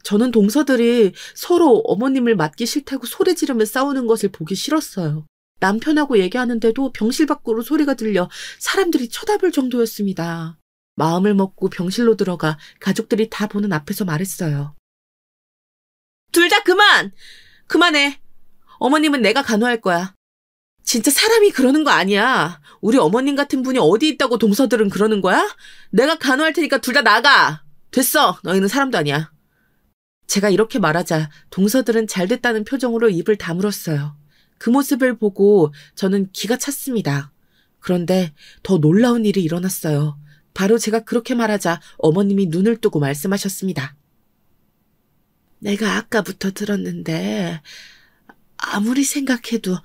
[SPEAKER 2] 저는 동서들이 서로 어머님을 맞기 싫다고 소리 지르며 싸우는 것을 보기 싫었어요. 남편하고 얘기하는데도 병실 밖으로 소리가 들려 사람들이 쳐다볼 정도였습니다. 마음을 먹고 병실로 들어가 가족들이 다 보는 앞에서 말했어요. 둘 다 그만해. 어머님은 내가 간호할 거야. 진짜 사람이 그러는 거 아니야. 우리 어머님 같은 분이 어디 있다고 동서들은 그러는 거야? 내가 간호할 테니까 둘 다 나가. 됐어. 너희는 사람도 아니야. 제가 이렇게 말하자 동서들은 잘됐다는 표정으로 입을 다물었어요. 그 모습을 보고 저는 기가 찼습니다. 그런데 더 놀라운 일이 일어났어요. 바로 제가 그렇게 말하자 어머님이 눈을 뜨고 말씀하셨습니다. 내가 아까부터 들었는데 아무리 생각해도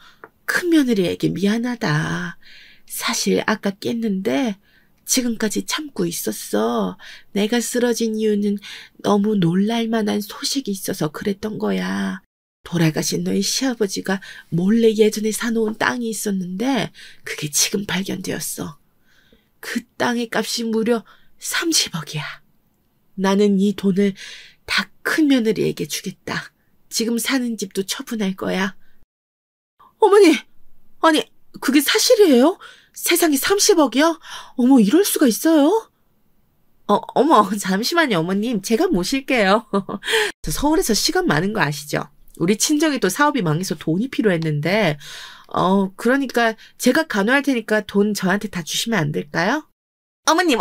[SPEAKER 2] 큰며느리에게 미안하다. 사실 아까 깼는데 지금까지 참고 있었어. 내가 쓰러진 이유는 너무 놀랄만한 소식이 있어서 그랬던 거야. 돌아가신 너희 시아버지가 몰래 예전에 사놓은 땅이 있었는데 그게 지금 발견되었어. 그 땅의 값이 무려 30억이야. 나는 이 돈을 다 큰 며느리에게 주겠다. 지금 사는 집도 처분할 거야. 어머니, 아니, 그게 사실이에요? 세상에 30억이요? 어머, 이럴 수가 있어요? 어머, 잠시만요, 어머님. 제가 모실게요. 저 서울에서 시간 많은 거 아시죠? 우리 친정이 또 사업이 망해서 돈이 필요했는데, 그러니까 제가 간호할 테니까 돈 저한테 다 주시면 안 될까요? 어머님,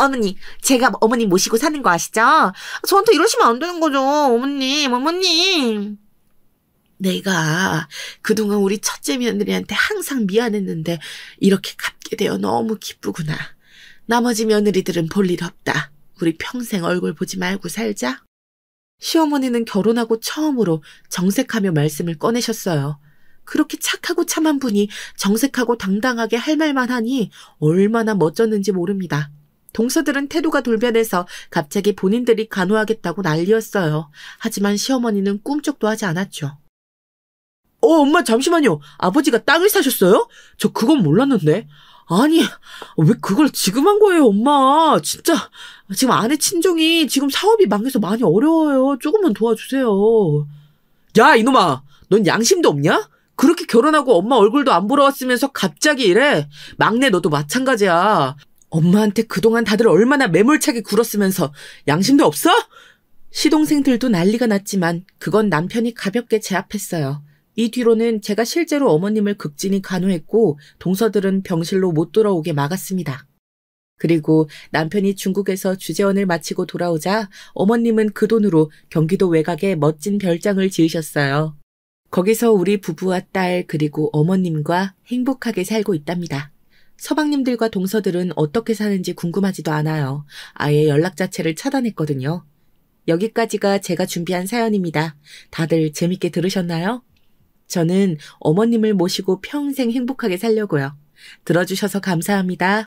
[SPEAKER 2] 제가 어머님 모시고 사는 거 아시죠? 저한테 이러시면 안 되는 거죠, 어머님. 내가 그동안 우리 첫째 며느리한테 항상 미안했는데 이렇게 갚게 되어 너무 기쁘구나. 나머지 며느리들은 볼 일 없다. 우리 평생 얼굴 보지 말고 살자. 시어머니는 결혼하고 처음으로 정색하며 말씀을 꺼내셨어요. 그렇게 착하고 참한 분이 정색하고 당당하게 할 말만 하니 얼마나 멋졌는지 모릅니다. 동서들은 태도가 돌변해서 갑자기 본인들이 간호하겠다고 난리였어요. 하지만 시어머니는 꿈쩍도 하지 않았죠. 엄마 잠시만요. 아버지가 땅을 사셨어요? 저 그건 몰랐는데. 아니, 왜 그걸 지금 한 거예요, 엄마. 진짜 지금 아내 친정이 지금 사업이 망해서 많이 어려워요. 조금만 도와주세요. 야, 이놈아. 넌 양심도 없냐? 그렇게 결혼하고 엄마 얼굴도 안 보러 왔으면서 갑자기 이래. 막내 너도 마찬가지야. 엄마한테 그동안 다들 얼마나 매몰차게 굴었으면서 양심도 없어? 시동생들도 난리가 났지만 그건 남편이 가볍게 제압했어요. 이 뒤로는 제가 실제로 어머님을 극진히 간호했고 동서들은 병실로 못 돌아오게 막았습니다. 그리고 남편이 중국에서 주재원을 마치고 돌아오자 어머님은 그 돈으로 경기도 외곽에 멋진 별장을 지으셨어요. 거기서 우리 부부와 딸 그리고 어머님과 행복하게 살고 있답니다. 서방님들과 동서들은 어떻게 사는지 궁금하지도 않아요. 아예 연락 자체를 차단했거든요. 여기까지가 제가 준비한 사연입니다. 다들 재밌게 들으셨나요? 저는 어머님을 모시고 평생 행복하게 살려고요. 들어주셔서 감사합니다.